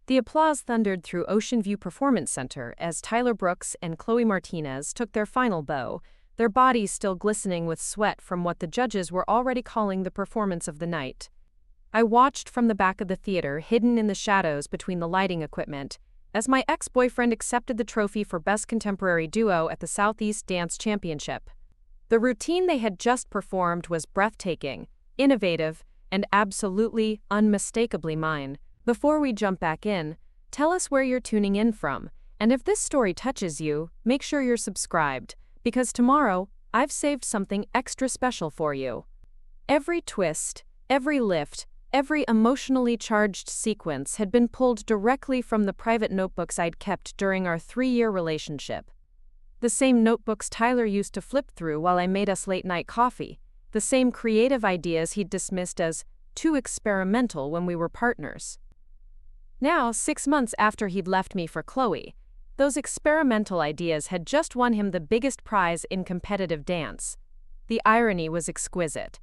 The applause thundered through Ocean View Performance Center as Tyler Brooks and Chloe Martinez took their final bow, their bodies still glistening with sweat from what the judges were already calling the performance of the night. I watched from the back of the theater, hidden in the shadows between the lighting equipment, as my ex-boyfriend accepted the trophy for Best Contemporary Duo at the Southeast Dance Championship. The routine they had just performed was breathtaking, innovative, and absolutely, unmistakably mine. Before we jump back in, tell us where you're tuning in from, and if this story touches you, make sure you're subscribed, because tomorrow, I've saved something extra special for you. Every twist, every lift, every emotionally charged sequence had been pulled directly from the private notebooks I'd kept during our 3-year relationship. The same notebooks Tyler used to flip through while I made us late-night coffee, the same creative ideas he'd dismissed as too experimental when we were partners. Now, 6 months after he'd left me for Chloe, those experimental ideas had just won him the biggest prize in competitive dance. The irony was exquisite.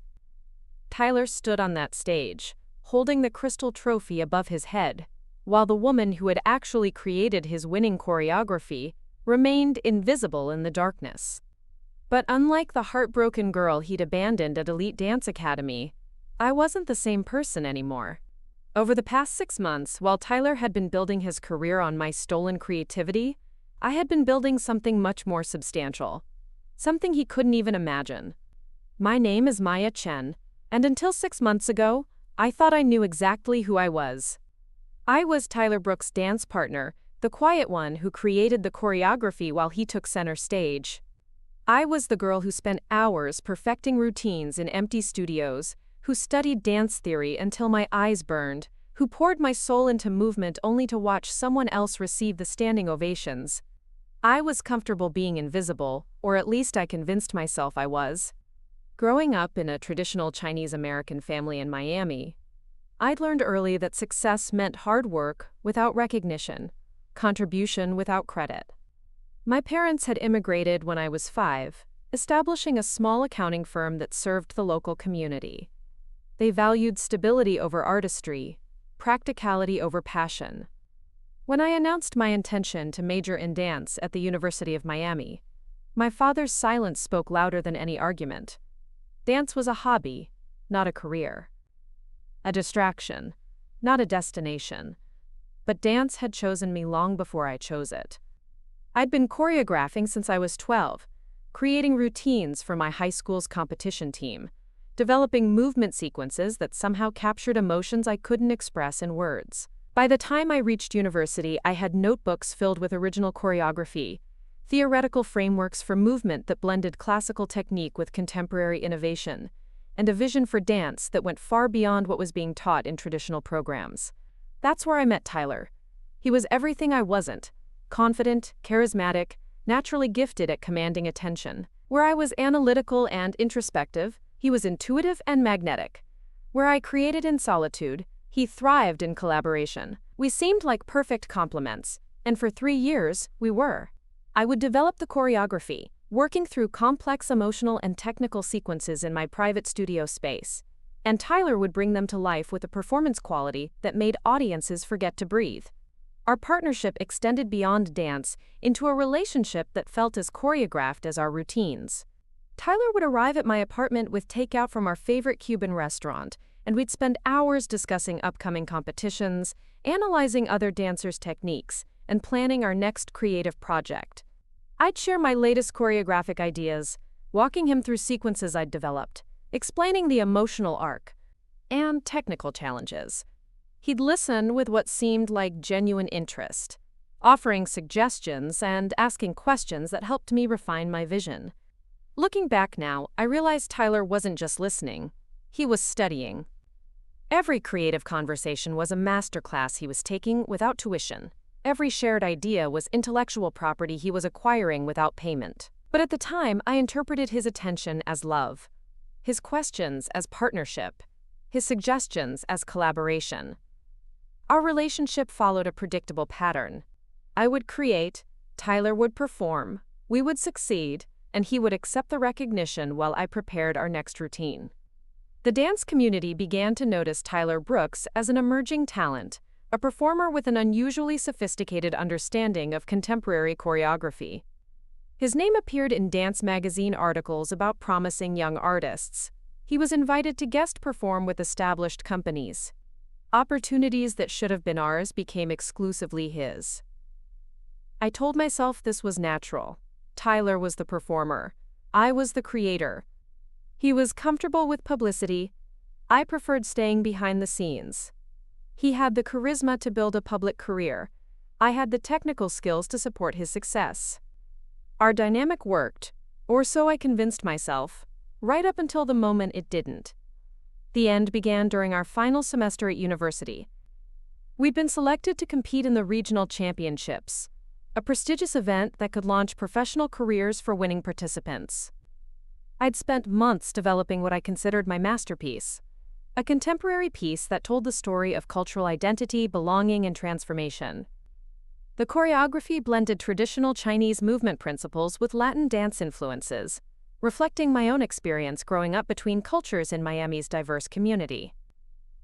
Tyler stood on that stage, holding the crystal trophy above his head, while the woman who had actually created his winning choreography remained invisible in the darkness. But unlike the heartbroken girl he'd abandoned at Elite Dance Academy, I wasn't the same person anymore. Over the past 6 months, while Tyler had been building his career on my stolen creativity, I had been building something much more substantial. Something he couldn't even imagine. My name is Maya Chen, and until 6 months ago, I thought I knew exactly who I was. I was Tyler Brooks' dance partner, the quiet one who created the choreography while he took center stage. I was the girl who spent hours perfecting routines in empty studios, who studied dance theory until my eyes burned, who poured my soul into movement only to watch someone else receive the standing ovations. I was comfortable being invisible, or at least I convinced myself I was. Growing up in a traditional Chinese-American family in Miami, I'd learned early that success meant hard work without recognition, contribution without credit. My parents had immigrated when I was 5, establishing a small accounting firm that served the local community. They valued stability over artistry, practicality over passion. When I announced my intention to major in dance at the University of Miami, my father's silence spoke louder than any argument. Dance was a hobby, not a career. A distraction, not a destination. But dance had chosen me long before I chose it. I'd been choreographing since I was 12, creating routines for my high school's competition team, developing movement sequences that somehow captured emotions I couldn't express in words. By the time I reached university, I had notebooks filled with original choreography, theoretical frameworks for movement that blended classical technique with contemporary innovation, and a vision for dance that went far beyond what was being taught in traditional programs. That's where I met Tyler. He was everything I wasn't: confident, charismatic, naturally gifted at commanding attention. Where I was analytical and introspective, he was intuitive and magnetic. Where I created in solitude, he thrived in collaboration. We seemed like perfect complements, and for 3 years, we were. I would develop the choreography, working through complex emotional and technical sequences in my private studio space, and Tyler would bring them to life with a performance quality that made audiences forget to breathe. Our partnership extended beyond dance into a relationship that felt as choreographed as our routines. Tyler would arrive at my apartment with takeout from our favorite Cuban restaurant, and we'd spend hours discussing upcoming competitions, analyzing other dancers' techniques, and planning our next creative project. I'd share my latest choreographic ideas, walking him through sequences I'd developed, explaining the emotional arc, and technical challenges. He'd listen with what seemed like genuine interest, offering suggestions and asking questions that helped me refine my vision. Looking back now, I realized Tyler wasn't just listening, he was studying. Every creative conversation was a masterclass he was taking without tuition. Every shared idea was intellectual property he was acquiring without payment. But at the time, I interpreted his attention as love, his questions as partnership, his suggestions as collaboration. Our relationship followed a predictable pattern. I would create, Tyler would perform, we would succeed, and he would accept the recognition while I prepared our next routine. The dance community began to notice Tyler Brooks as an emerging talent, a performer with an unusually sophisticated understanding of contemporary choreography. His name appeared in dance magazine articles about promising young artists. He was invited to guest perform with established companies. Opportunities that should have been ours became exclusively his. I told myself this was natural. Tyler was the performer. I was the creator. He was comfortable with publicity. I preferred staying behind the scenes. He had the charisma to build a public career. I had the technical skills to support his success. Our dynamic worked, or so I convinced myself, right up until the moment it didn't. The end began during our final semester at university. We'd been selected to compete in the regional championships, a prestigious event that could launch professional careers for winning participants. I'd spent months developing what I considered my masterpiece, a contemporary piece that told the story of cultural identity, belonging, and transformation. The choreography blended traditional Chinese movement principles with Latin dance influences, reflecting my own experience growing up between cultures in Miami's diverse community.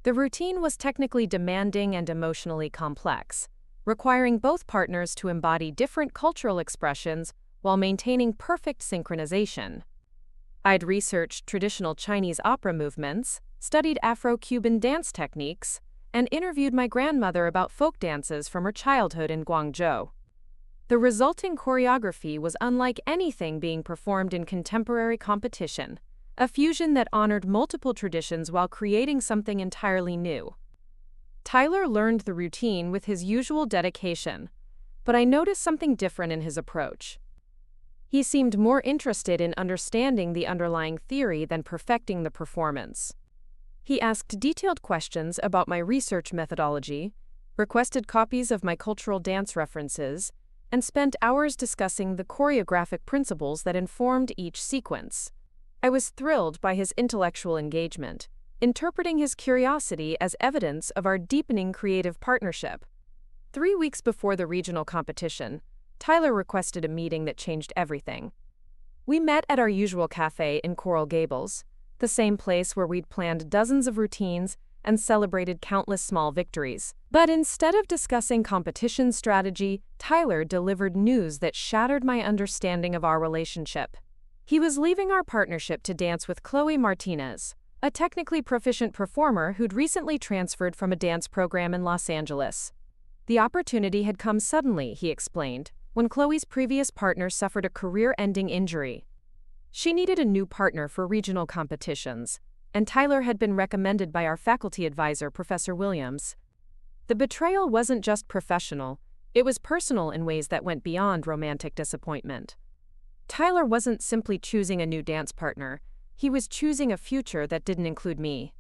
The routine was technically demanding and emotionally complex, requiring both partners to embody different cultural expressions while maintaining perfect synchronization. I'd researched traditional Chinese opera movements, studied Afro-Cuban dance techniques, and interviewed my grandmother about folk dances from her childhood in Guangzhou. The resulting choreography was unlike anything being performed in contemporary competition, a fusion that honored multiple traditions while creating something entirely new. Tyler learned the routine with his usual dedication, but I noticed something different in his approach. He seemed more interested in understanding the underlying theory than perfecting the performance. He asked detailed questions about my research methodology, requested copies of my cultural dance references, and spent hours discussing the choreographic principles that informed each sequence. I was thrilled by his intellectual engagement, interpreting his curiosity as evidence of our deepening creative partnership. 3 weeks before the regional competition, Tyler requested a meeting that changed everything. We met at our usual cafe in Coral Gables, the same place where we'd planned dozens of routines and celebrated countless small victories. But instead of discussing competition strategy, Tyler delivered news that shattered my understanding of our relationship. He was leaving our partnership to dance with Chloe Martinez, a technically proficient performer who'd recently transferred from a dance program in Los Angeles. The opportunity had come suddenly, he explained, when Chloe's previous partner suffered a career-ending injury. She needed a new partner for regional competitions, and Tyler had been recommended by our faculty advisor, Professor Williams. The betrayal wasn't just professional, it was personal in ways that went beyond romantic disappointment. Tyler wasn't simply choosing a new dance partner, he was choosing a future that didn't include me.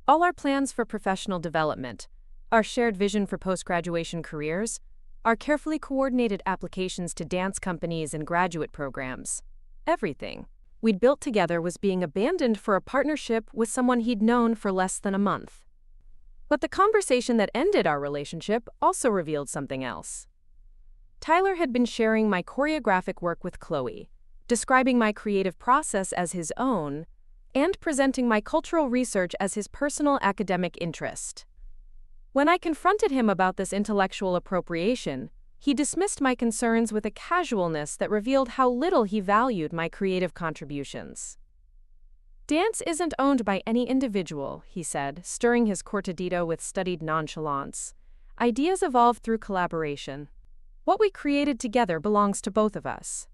All our plans for professional development, our shared vision for post-graduation careers, our carefully coordinated applications to dance companies and graduate programs, everything we'd built together was being abandoned for a partnership with someone he'd known for less than a month. But the conversation that ended our relationship also revealed something else. Tyler had been sharing my choreographic work with Chloe, describing my creative process as his own, and presenting my cultural research as his personal academic interest. When I confronted him about this intellectual appropriation, he dismissed my concerns with a casualness that revealed how little he valued my creative contributions. Dance isn't owned by any individual, he said, stirring his cortadito with studied nonchalance. Ideas evolve through collaboration. What we created together belongs to both of us.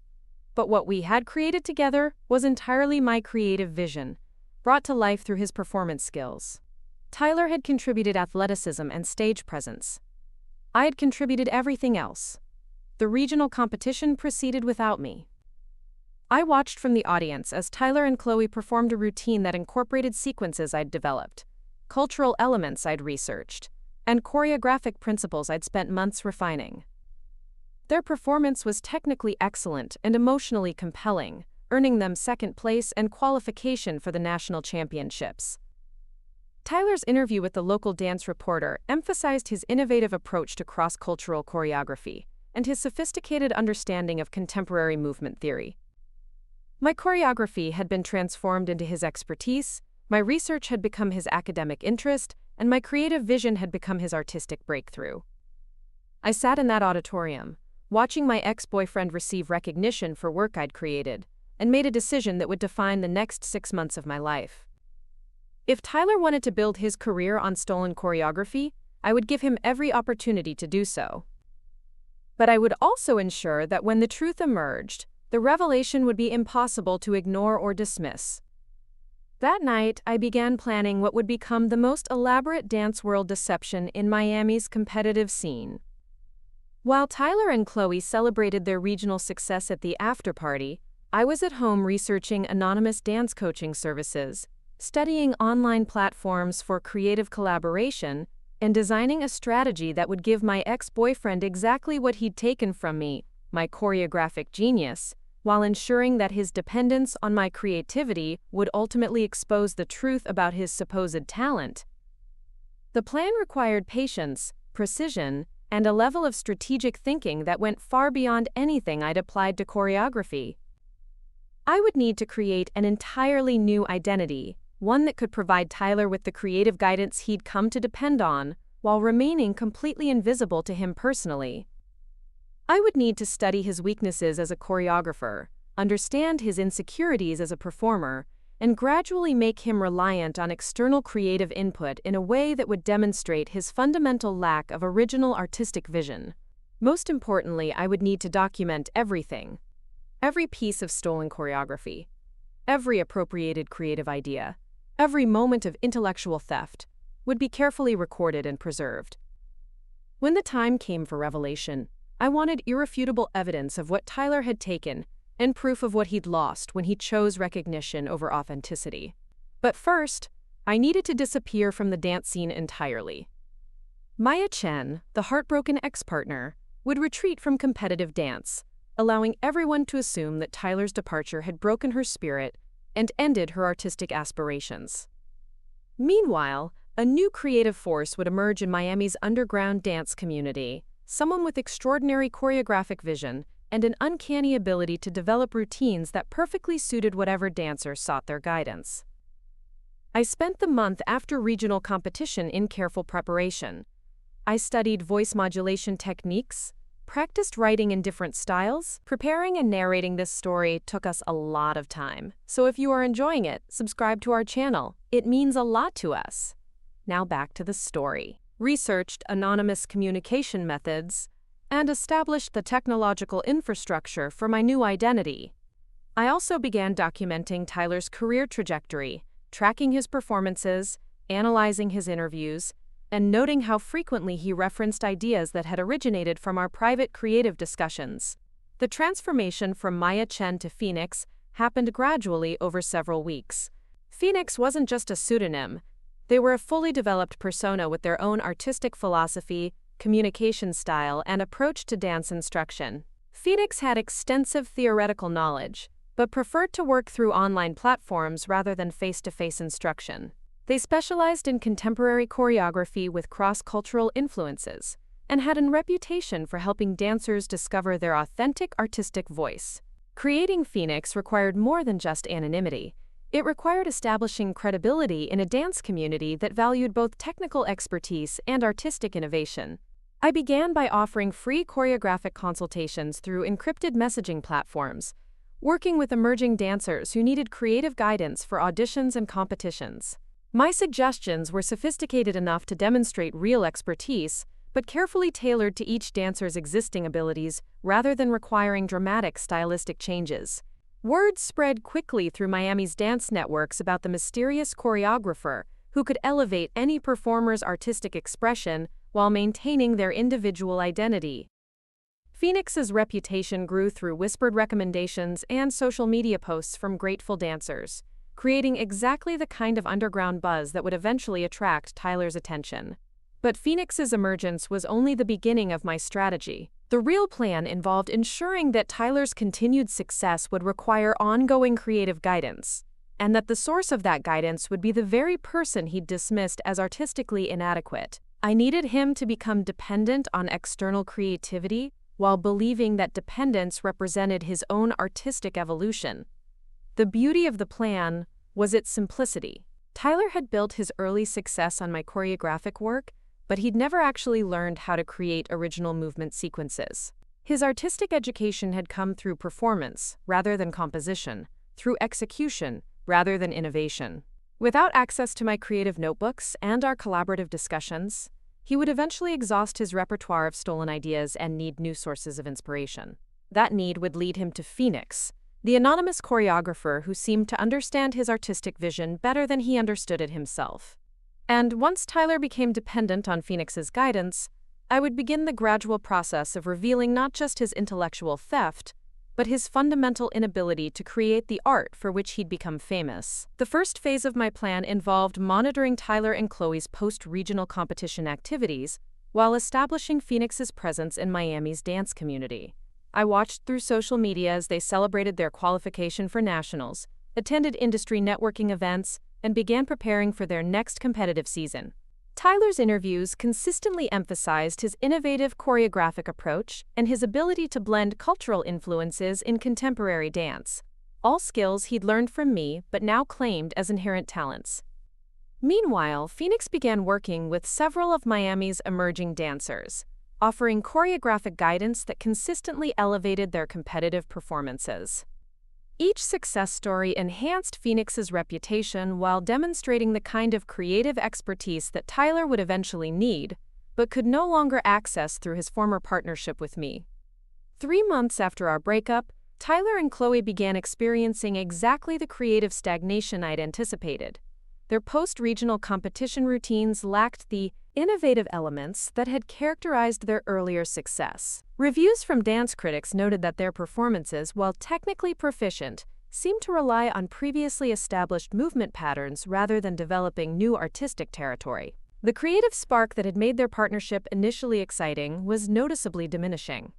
But what we had created together was entirely my creative vision, brought to life through his performance skills. Tyler had contributed athleticism and stage presence. I had contributed everything else. The regional competition proceeded without me. I watched from the audience as Tyler and Chloe performed a routine that incorporated sequences I'd developed, cultural elements I'd researched, and choreographic principles I'd spent months refining. Their performance was technically excellent and emotionally compelling, earning them second place and qualification for the national championships. Tyler's interview with the local dance reporter emphasized his innovative approach to cross-cultural choreography and his sophisticated understanding of contemporary movement theory. My choreography had been transformed into his expertise, my research had become his academic interest, and my creative vision had become his artistic breakthrough. I sat in that auditorium, watching my ex-boyfriend receive recognition for work I'd created, and made a decision that would define the next 6 months of my life. If Tyler wanted to build his career on stolen choreography, I would give him every opportunity to do so. But I would also ensure that when the truth emerged, the revelation would be impossible to ignore or dismiss. That night, I began planning what would become the most elaborate dance world deception in Miami's competitive scene. While Tyler and Chloe celebrated their regional success at the after-party, I was at home researching anonymous dance coaching services, studying online platforms for creative collaboration, and designing a strategy that would give my ex-boyfriend exactly what he'd taken from me, my choreographic genius, while ensuring that his dependence on my creativity would ultimately expose the truth about his supposed talent. The plan required patience, precision, and a level of strategic thinking that went far beyond anything I'd applied to choreography. I would need to create an entirely new identity, one that could provide Tyler with the creative guidance he'd come to depend on, while remaining completely invisible to him personally. I would need to study his weaknesses as a choreographer, understand his insecurities as a performer, and gradually make him reliant on external creative input in a way that would demonstrate his fundamental lack of original artistic vision. Most importantly, I would need to document everything. Every piece of stolen choreography, every appropriated creative idea, every moment of intellectual theft would be carefully recorded and preserved. When the time came for revelation, I wanted irrefutable evidence of what Tyler had taken and proof of what he'd lost when he chose recognition over authenticity. But first, I needed to disappear from the dance scene entirely. Maya Chen, the heartbroken ex-partner, would retreat from competitive dance, allowing everyone to assume that Tyler's departure had broken her spirit and ended her artistic aspirations. Meanwhile, a new creative force would emerge in Miami's underground dance community, someone with extraordinary choreographic vision and an uncanny ability to develop routines that perfectly suited whatever dancer sought their guidance. I spent the month after regional competition in careful preparation. I studied voice modulation techniques, practiced writing in different styles. Preparing and narrating this story took us a lot of time, so if you are enjoying it, subscribe to our channel. It means a lot to us. Now back to the story. Researched anonymous communication methods, and established the technological infrastructure for my new identity. I also began documenting Tyler's career trajectory, tracking his performances, analyzing his interviews, and noting how frequently he referenced ideas that had originated from our private creative discussions. The transformation from Maya Chen to Phoenix happened gradually over several weeks. Phoenix wasn't just a pseudonym. They were a fully developed persona with their own artistic philosophy, communication style, and approach to dance instruction. Phoenix had extensive theoretical knowledge, but preferred to work through online platforms rather than face-to-face instruction. They specialized in contemporary choreography with cross-cultural influences, and had a reputation for helping dancers discover their authentic artistic voice. Creating Phoenix required more than just anonymity. It required establishing credibility in a dance community that valued both technical expertise and artistic innovation. I began by offering free choreographic consultations through encrypted messaging platforms, working with emerging dancers who needed creative guidance for auditions and competitions. My suggestions were sophisticated enough to demonstrate real expertise, but carefully tailored to each dancer's existing abilities rather than requiring dramatic stylistic changes. Word spread quickly through Miami's dance networks about the mysterious choreographer who could elevate any performer's artistic expression while maintaining their individual identity. Phoenix's reputation grew through whispered recommendations and social media posts from grateful dancers, creating exactly the kind of underground buzz that would eventually attract Tyler's attention. But Phoenix's emergence was only the beginning of my strategy. The real plan involved ensuring that Tyler's continued success would require ongoing creative guidance, and that the source of that guidance would be the very person he'd dismissed as artistically inadequate. I needed him to become dependent on external creativity while believing that dependence represented his own artistic evolution. The beauty of the plan was its simplicity. Tyler had built his early success on my choreographic work, but he'd never actually learned how to create original movement sequences. His artistic education had come through performance rather than composition, through execution rather than innovation. Without access to my creative notebooks and our collaborative discussions, he would eventually exhaust his repertoire of stolen ideas and need new sources of inspiration. That need would lead him to Phoenix, the anonymous choreographer who seemed to understand his artistic vision better than he understood it himself. And once Tyler became dependent on Phoenix's guidance, I would begin the gradual process of revealing not just his intellectual theft, but his fundamental inability to create the art for which he'd become famous. The first phase of my plan involved monitoring Tyler and Chloe's post-regional competition activities while establishing Phoenix's presence in Miami's dance community. I watched through social media as they celebrated their qualification for nationals, attended industry networking events, and began preparing for their next competitive season. Tyler's interviews consistently emphasized his innovative choreographic approach and his ability to blend cultural influences in contemporary dance, all skills he'd learned from me but now claimed as inherent talents. Meanwhile, Phoenix began working with several of Miami's emerging dancers, offering choreographic guidance that consistently elevated their competitive performances. Each success story enhanced Phoenix's reputation while demonstrating the kind of creative expertise that Tyler would eventually need, but could no longer access through his former partnership with me. 3 months after our breakup, Tyler and Chloe began experiencing exactly the creative stagnation I'd anticipated. Their post-regional competition routines lacked the innovative elements that had characterized their earlier success. Reviews from dance critics noted that their performances, while technically proficient, seemed to rely on previously established movement patterns rather than developing new artistic territory. The creative spark that had made their partnership initially exciting was noticeably diminishing.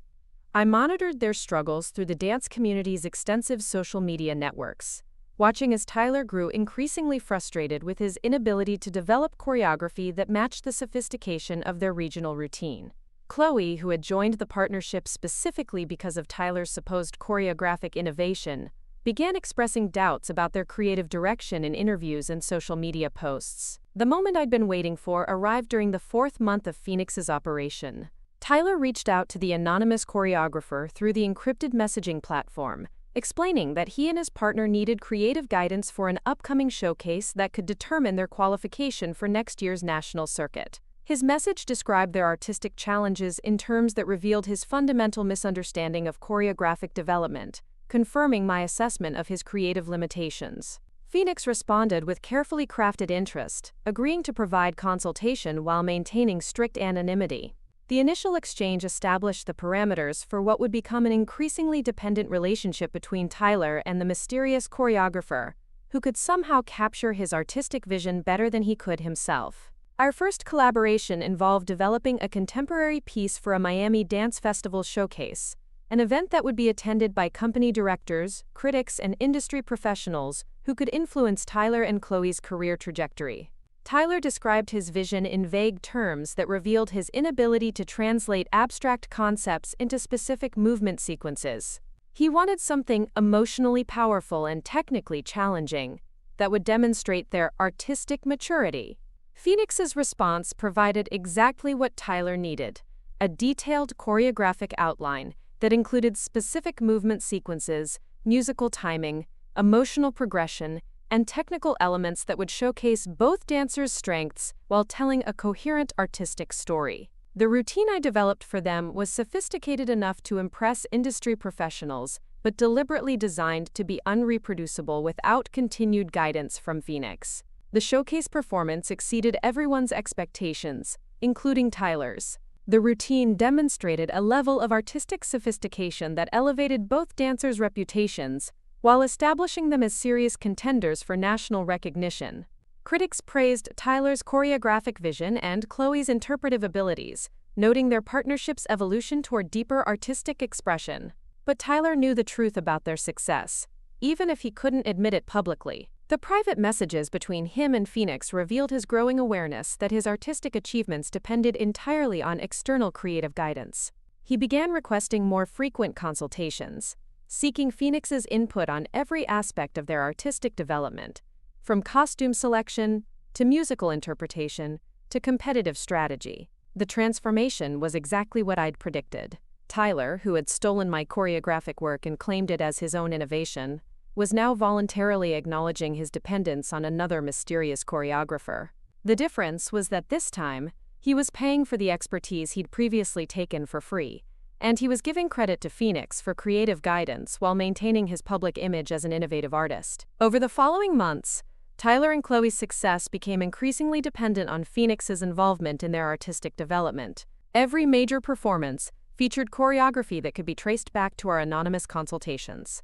I monitored their struggles through the dance community's extensive social media networks, watching as Tyler grew increasingly frustrated with his inability to develop choreography that matched the sophistication of their regional routine. Chloe, who had joined the partnership specifically because of Tyler's supposed choreographic innovation, began expressing doubts about their creative direction in interviews and social media posts. The moment I'd been waiting for arrived during the 4th month of Phoenix's operation. Tyler reached out to the anonymous choreographer through the encrypted messaging platform, explaining that he and his partner needed creative guidance for an upcoming showcase that could determine their qualification for next year's national circuit. His message described their artistic challenges in terms that revealed his fundamental misunderstanding of choreographic development, confirming my assessment of his creative limitations. Phoenix responded with carefully crafted interest, agreeing to provide consultation while maintaining strict anonymity. The initial exchange established the parameters for what would become an increasingly dependent relationship between Tyler and the mysterious choreographer, who could somehow capture his artistic vision better than he could himself. Our first collaboration involved developing a contemporary piece for a Miami Dance Festival showcase, an event that would be attended by company directors, critics, and industry professionals who could influence Tyler and Chloe's career trajectory. Tyler described his vision in vague terms that revealed his inability to translate abstract concepts into specific movement sequences. He wanted something emotionally powerful and technically challenging that would demonstrate their artistic maturity. Phoenix's response provided exactly what Tyler needed: a detailed choreographic outline that included specific movement sequences, musical timing, emotional progression, and technical elements that would showcase both dancers' strengths while telling a coherent artistic story. The routine I developed for them was sophisticated enough to impress industry professionals, but deliberately designed to be unreproducible without continued guidance from Phoenix. The showcase performance exceeded everyone's expectations, including Tyler's. The routine demonstrated a level of artistic sophistication that elevated both dancers' reputations, while establishing them as serious contenders for national recognition. Critics praised Tyler's choreographic vision and Chloe's interpretive abilities, noting their partnership's evolution toward deeper artistic expression. But Tyler knew the truth about their success, even if he couldn't admit it publicly. The private messages between him and Phoenix revealed his growing awareness that his artistic achievements depended entirely on external creative guidance. He began requesting more frequent consultations, seeking Phoenix's input on every aspect of their artistic development. From costume selection, to musical interpretation, to competitive strategy. The transformation was exactly what I'd predicted. Tyler, who had stolen my choreographic work and claimed it as his own innovation, was now voluntarily acknowledging his dependence on another mysterious choreographer. The difference was that this time, he was paying for the expertise he'd previously taken for free, and he was giving credit to Phoenix for creative guidance while maintaining his public image as an innovative artist. Over the following months, Tyler and Chloe's success became increasingly dependent on Phoenix's involvement in their artistic development. Every major performance featured choreography that could be traced back to our anonymous consultations.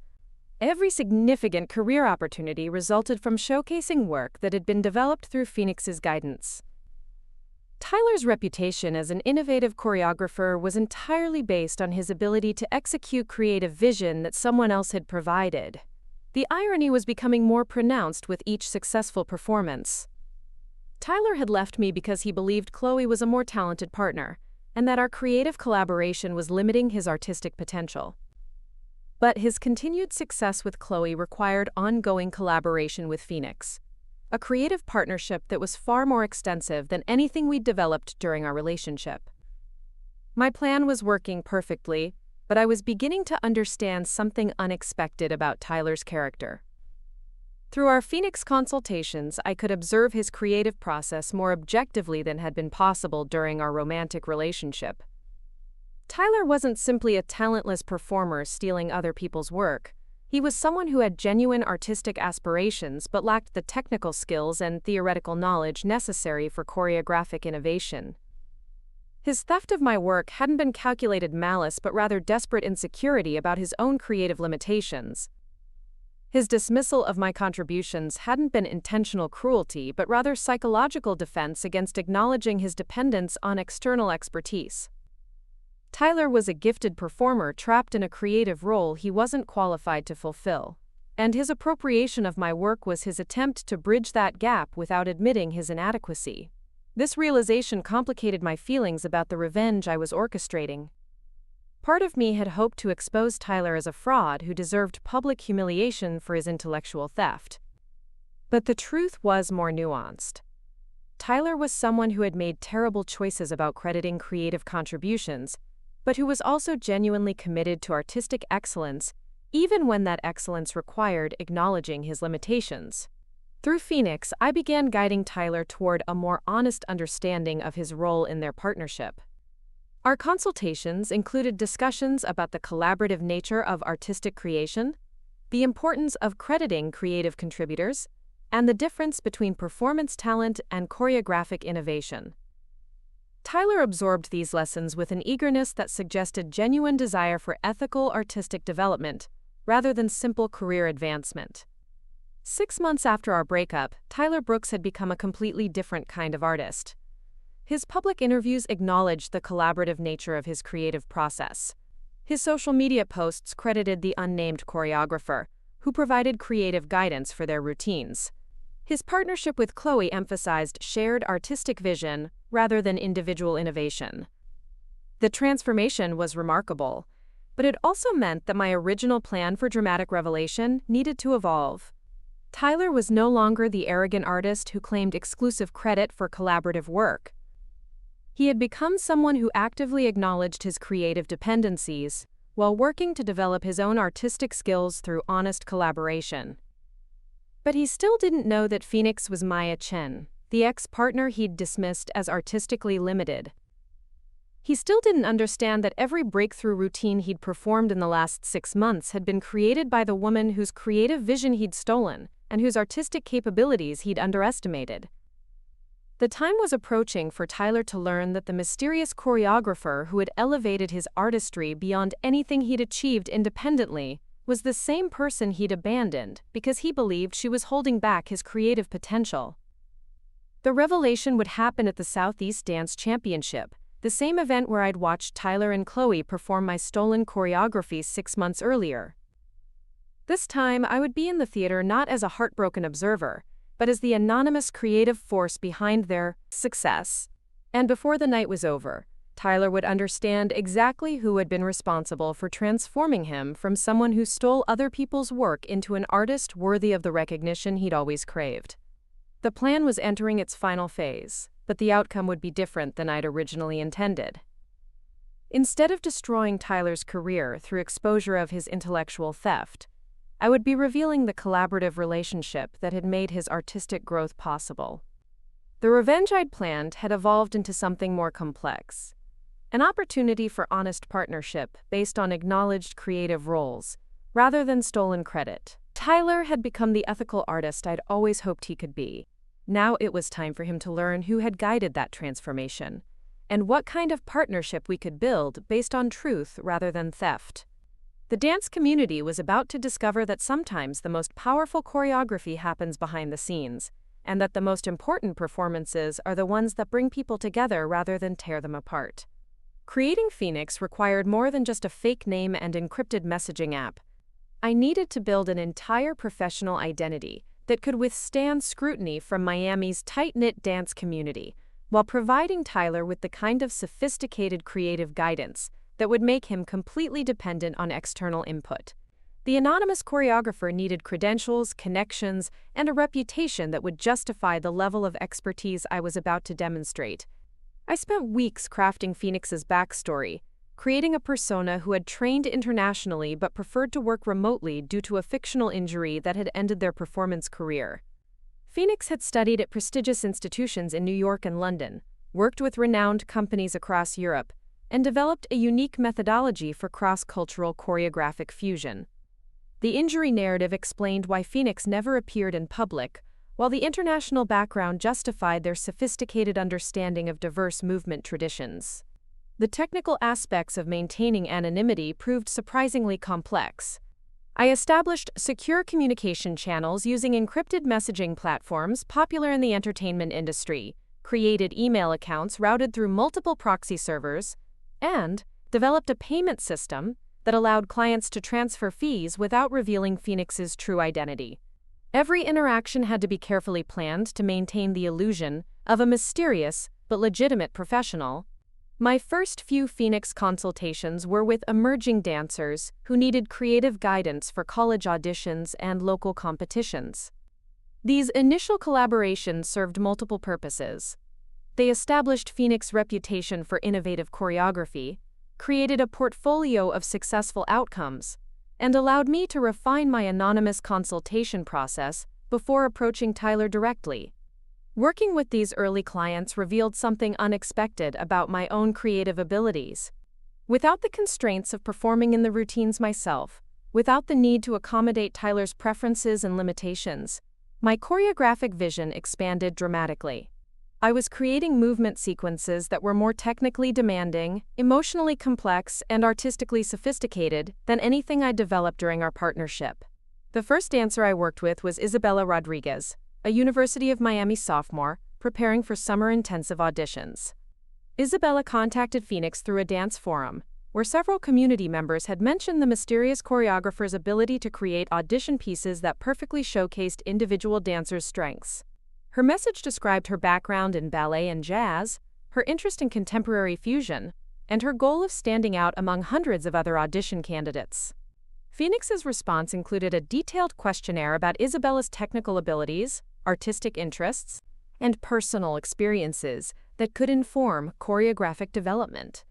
Every significant career opportunity resulted from showcasing work that had been developed through Phoenix's guidance. Tyler's reputation as an innovative choreographer was entirely based on his ability to execute creative vision that someone else had provided. The irony was becoming more pronounced with each successful performance. Tyler had left me because he believed Chloe was a more talented partner, and that our creative collaboration was limiting his artistic potential. But his continued success with Chloe required ongoing collaboration with Phoenix, a creative partnership that was far more extensive than anything we'd developed during our relationship. My plan was working perfectly, but I was beginning to understand something unexpected about Tyler's character. Through our Phoenix consultations, I could observe his creative process more objectively than had been possible during our romantic relationship. Tyler wasn't simply a talentless performer stealing other people's work. He was someone who had genuine artistic aspirations but lacked the technical skills and theoretical knowledge necessary for choreographic innovation. His theft of my work hadn't been calculated malice but rather desperate insecurity about his own creative limitations. His dismissal of my contributions hadn't been intentional cruelty but rather psychological defense against acknowledging his dependence on external expertise. Tyler was a gifted performer trapped in a creative role he wasn't qualified to fulfill, and his appropriation of my work was his attempt to bridge that gap without admitting his inadequacy. This realization complicated my feelings about the revenge I was orchestrating. Part of me had hoped to expose Tyler as a fraud who deserved public humiliation for his intellectual theft. But the truth was more nuanced. Tyler was someone who had made terrible choices about crediting creative contributions, but who was also genuinely committed to artistic excellence, even when that excellence required acknowledging his limitations. Through Phoenix, I began guiding Tyler toward a more honest understanding of his role in their partnership. Our consultations included discussions about the collaborative nature of artistic creation, the importance of crediting creative contributors, and the difference between performance talent and choreographic innovation. Tyler absorbed these lessons with an eagerness that suggested genuine desire for ethical artistic development, rather than simple career advancement. 6 months after our breakup, Tyler Brooks had become a completely different kind of artist. His public interviews acknowledged the collaborative nature of his creative process. His social media posts credited the unnamed choreographer, who provided creative guidance for their routines. His partnership with Chloe emphasized shared artistic vision rather than individual innovation. The transformation was remarkable, but it also meant that my original plan for dramatic revelation needed to evolve. Tyler was no longer the arrogant artist who claimed exclusive credit for collaborative work. He had become someone who actively acknowledged his creative dependencies while working to develop his own artistic skills through honest collaboration. But he still didn't know that Phoenix was Maya Chen, the ex-partner he'd dismissed as artistically limited. He still didn't understand that every breakthrough routine he'd performed in the last 6 months had been created by the woman whose creative vision he'd stolen and whose artistic capabilities he'd underestimated. The time was approaching for Tyler to learn that the mysterious choreographer who had elevated his artistry beyond anything he'd achieved independently was the same person he'd abandoned because he believed she was holding back his creative potential. The revelation would happen at the Southeast Dance Championship, the same event where I'd watched Tyler and Chloe perform my stolen choreography 6 months earlier. This time, I would be in the theater not as a heartbroken observer, but as the anonymous creative force behind their success. And before the night was over, Tyler would understand exactly who had been responsible for transforming him from someone who stole other people's work into an artist worthy of the recognition he'd always craved. The plan was entering its final phase, but the outcome would be different than I'd originally intended. Instead of destroying Tyler's career through exposure of his intellectual theft, I would be revealing the collaborative relationship that had made his artistic growth possible. The revenge I'd planned had evolved into something more complex. An opportunity for honest partnership based on acknowledged creative roles, rather than stolen credit. Tyler had become the ethical artist I'd always hoped he could be. Now it was time for him to learn who had guided that transformation, and what kind of partnership we could build based on truth rather than theft. The dance community was about to discover that sometimes the most powerful choreography happens behind the scenes, and that the most important performances are the ones that bring people together rather than tear them apart. Creating Phoenix required more than just a fake name and encrypted messaging app. I needed to build an entire professional identity that could withstand scrutiny from Miami's tight-knit dance community, while providing Tyler with the kind of sophisticated creative guidance that would make him completely dependent on external input. The anonymous choreographer needed credentials, connections, and a reputation that would justify the level of expertise I was about to demonstrate. I spent weeks crafting Phoenix's backstory, creating a persona who had trained internationally but preferred to work remotely due to a fictional injury that had ended their performance career. Phoenix had studied at prestigious institutions in New York and London, worked with renowned companies across Europe, and developed a unique methodology for cross-cultural choreographic fusion. The injury narrative explained why Phoenix never appeared in public, while the international background justified their sophisticated understanding of diverse movement traditions. The technical aspects of maintaining anonymity proved surprisingly complex. I established secure communication channels using encrypted messaging platforms popular in the entertainment industry, created email accounts routed through multiple proxy servers, and developed a payment system that allowed clients to transfer fees without revealing Phoenix's true identity. Every interaction had to be carefully planned to maintain the illusion of a mysterious but legitimate professional. My first few Phoenix consultations were with emerging dancers who needed creative guidance for college auditions and local competitions. These initial collaborations served multiple purposes. They established Phoenix's reputation for innovative choreography, created a portfolio of successful outcomes, and allowed me to refine my anonymous consultation process before approaching Tyler directly. Working with these early clients revealed something unexpected about my own creative abilities. Without the constraints of performing in the routines myself, without the need to accommodate Tyler's preferences and limitations, my choreographic vision expanded dramatically. I was creating movement sequences that were more technically demanding, emotionally complex, and artistically sophisticated than anything I'd developed during our partnership. The first dancer I worked with was Isabella Rodriguez, a University of Miami sophomore, preparing for summer intensive auditions. Isabella contacted Phoenix through a dance forum, where several community members had mentioned the mysterious choreographer's ability to create audition pieces that perfectly showcased individual dancers' strengths. Her message described her background in ballet and jazz, her interest in contemporary fusion, and her goal of standing out among hundreds of other audition candidates. Phoenix's response included a detailed questionnaire about Isabella's technical abilities, artistic interests, and personal experiences that could inform choreographic development.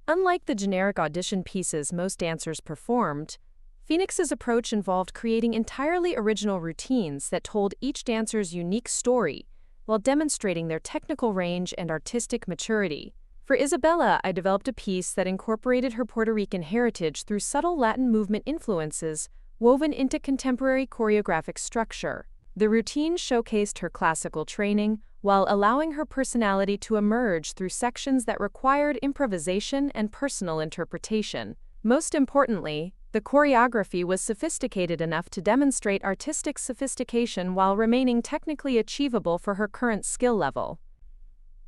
Unlike the generic audition pieces most dancers performed, Phoenix's approach involved creating entirely original routines that told each dancer's unique story while demonstrating their technical range and artistic maturity. For Isabella, I developed a piece that incorporated her Puerto Rican heritage through subtle Latin movement influences woven into contemporary choreographic structure. The routine showcased her classical training while allowing her personality to emerge through sections that required improvisation and personal interpretation. Most importantly, the choreography was sophisticated enough to demonstrate artistic sophistication while remaining technically achievable for her current skill level.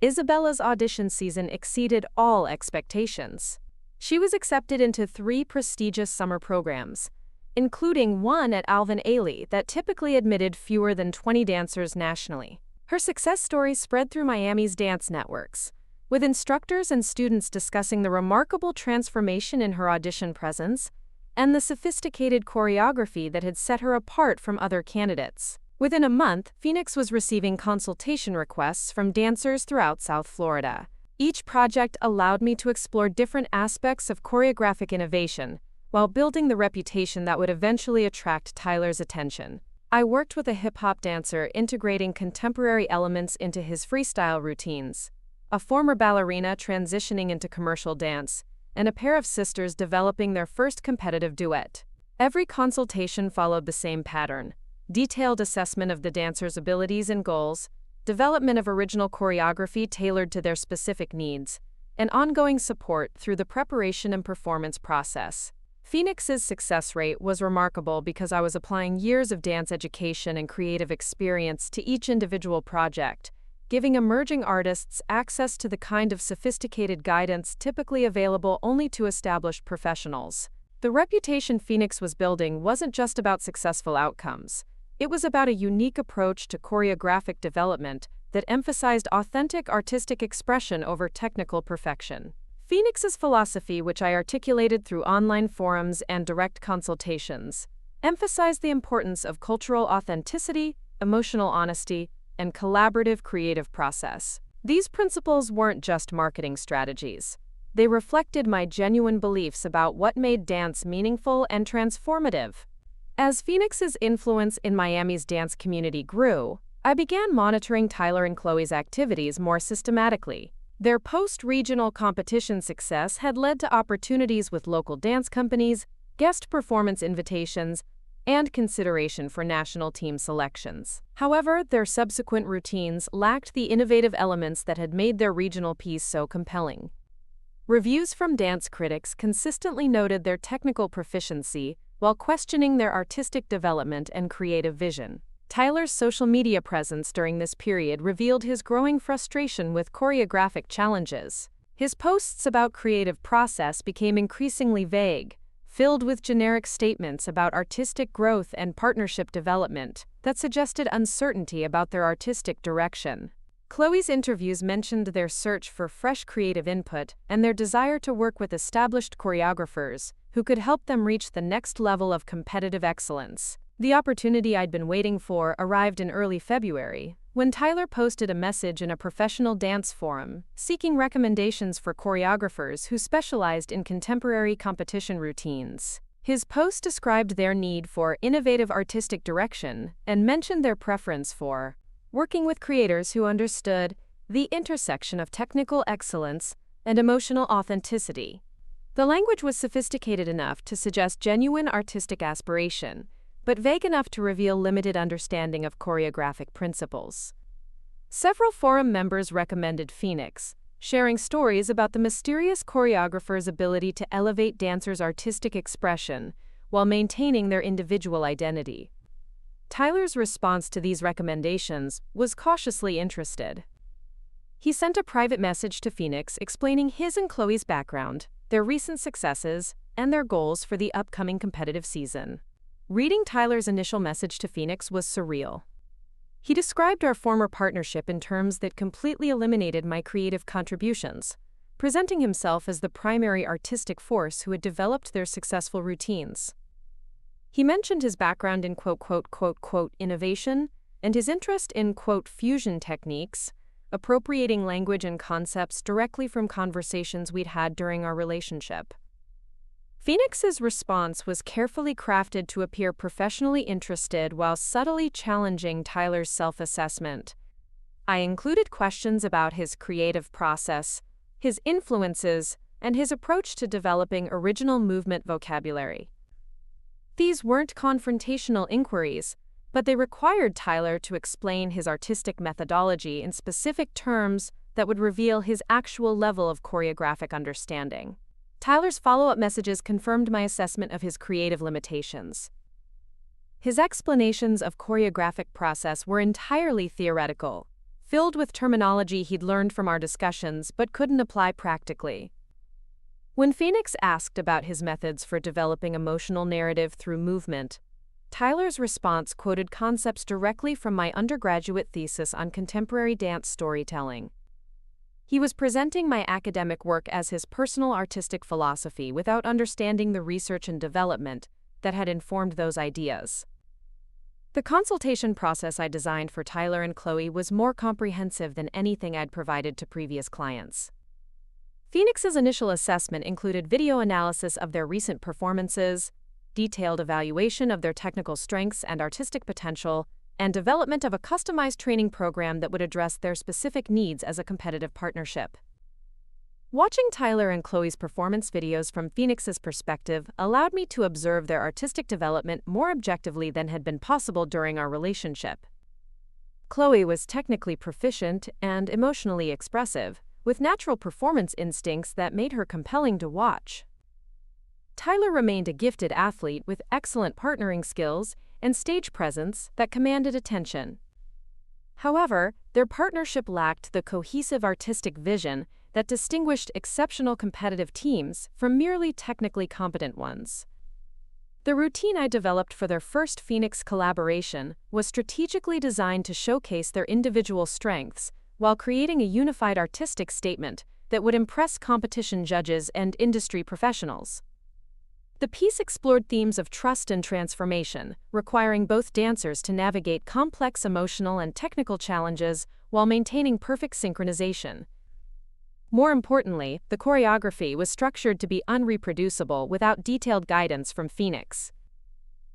Isabella's audition season exceeded all expectations. She was accepted into 3 prestigious summer programs, including one at Alvin Ailey that typically admitted fewer than 20 dancers nationally. Her success story spread through Miami's dance networks, with instructors and students discussing the remarkable transformation in her audition presence and the sophisticated choreography that had set her apart from other candidates. Within a month, Phoenix was receiving consultation requests from dancers throughout South Florida. Each project allowed me to explore different aspects of choreographic innovation, while building the reputation that would eventually attract Tyler's attention. I worked with a hip-hop dancer integrating contemporary elements into his freestyle routines, a former ballerina transitioning into commercial dance, and a pair of sisters developing their first competitive duet. Every consultation followed the same pattern: detailed assessment of the dancer's abilities and goals, development of original choreography tailored to their specific needs, and ongoing support through the preparation and performance process. Phoenix's success rate was remarkable because I was applying years of dance education and creative experience to each individual project, giving emerging artists access to the kind of sophisticated guidance typically available only to established professionals. The reputation Phoenix was building wasn't just about successful outcomes. It was about a unique approach to choreographic development that emphasized authentic artistic expression over technical perfection. Phoenix's philosophy, which I articulated through online forums and direct consultations, emphasized the importance of cultural authenticity, emotional honesty, and collaborative creative process. These principles weren't just marketing strategies. They reflected my genuine beliefs about what made dance meaningful and transformative. As Phoenix's influence in Miami's dance community grew, I began monitoring Tyler and Chloe's activities more systematically. Their post-regional competition success had led to opportunities with local dance companies, guest performance invitations, and consideration for national team selections. However, their subsequent routines lacked the innovative elements that had made their regional piece so compelling. Reviews from dance critics consistently noted their technical proficiency while questioning their artistic development and creative vision. Tyler's social media presence during this period revealed his growing frustration with choreographic challenges. His posts about creative process became increasingly vague, filled with generic statements about artistic growth and partnership development that suggested uncertainty about their artistic direction. Chloe's interviews mentioned their search for fresh creative input and their desire to work with established choreographers who could help them reach the next level of competitive excellence. The opportunity I'd been waiting for arrived in early February, when Tyler posted a message in a professional dance forum, seeking recommendations for choreographers who specialized in contemporary competition routines. His post described their need for innovative artistic direction and mentioned their preference for working with creators who understood the intersection of technical excellence and emotional authenticity. The language was sophisticated enough to suggest genuine artistic aspiration, but vague enough to reveal limited understanding of choreographic principles. Several forum members recommended Phoenix, sharing stories about the mysterious choreographer's ability to elevate dancers' artistic expression while maintaining their individual identity. Tyler's response to these recommendations was cautiously interested. He sent a private message to Phoenix explaining his and Chloe's background, their recent successes, and their goals for the upcoming competitive season. Reading Tyler's initial message to Phoenix was surreal. He described our former partnership in terms that completely eliminated my creative contributions, presenting himself as the primary artistic force who had developed their successful routines. He mentioned his background in innovation and his interest in fusion techniques, appropriating language and concepts directly from conversations we'd had during our relationship. Phoenix's response was carefully crafted to appear professionally interested while subtly challenging Tyler's self-assessment. I included questions about his creative process, his influences, and his approach to developing original movement vocabulary. These weren't confrontational inquiries, but they required Tyler to explain his artistic methodology in specific terms that would reveal his actual level of choreographic understanding. Tyler's follow-up messages confirmed my assessment of his creative limitations. His explanations of choreographic process were entirely theoretical, filled with terminology he'd learned from our discussions but couldn't apply practically. When Phoenix asked about his methods for developing emotional narrative through movement, Tyler's response quoted concepts directly from my undergraduate thesis on contemporary dance storytelling. He was presenting my academic work as his personal artistic philosophy without understanding the research and development that had informed those ideas. The consultation process I designed for Tyler and Chloe was more comprehensive than anything I'd provided to previous clients. Phoenix's initial assessment included video analysis of their recent performances, detailed evaluation of their technical strengths and artistic potential, and development of a customized training program that would address their specific needs as a competitive partnership. Watching Tyler and Chloe's performance videos from Phoenix's perspective allowed me to observe their artistic development more objectively than had been possible during our relationship. Chloe was technically proficient and emotionally expressive, with natural performance instincts that made her compelling to watch. Tyler remained a gifted athlete with excellent partnering skills and stage presence that commanded attention. However, their partnership lacked the cohesive artistic vision that distinguished exceptional competitive teams from merely technically competent ones. The routine I developed for their first Phoenix collaboration was strategically designed to showcase their individual strengths while creating a unified artistic statement that would impress competition judges and industry professionals. The piece explored themes of trust and transformation, requiring both dancers to navigate complex emotional and technical challenges while maintaining perfect synchronization. More importantly, the choreography was structured to be unreproducible without detailed guidance from Phoenix.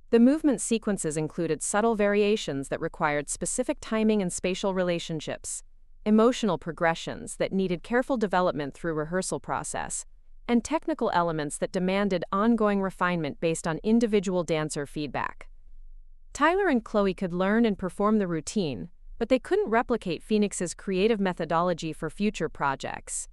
The movement sequences included subtle variations that required specific timing and spatial relationships, emotional progressions that needed careful development through rehearsal process, and technical elements that demanded ongoing refinement based on individual dancer feedback. Tyler and Chloe could learn and perform the routine, but they couldn't replicate Phoenix's creative methodology for future projects.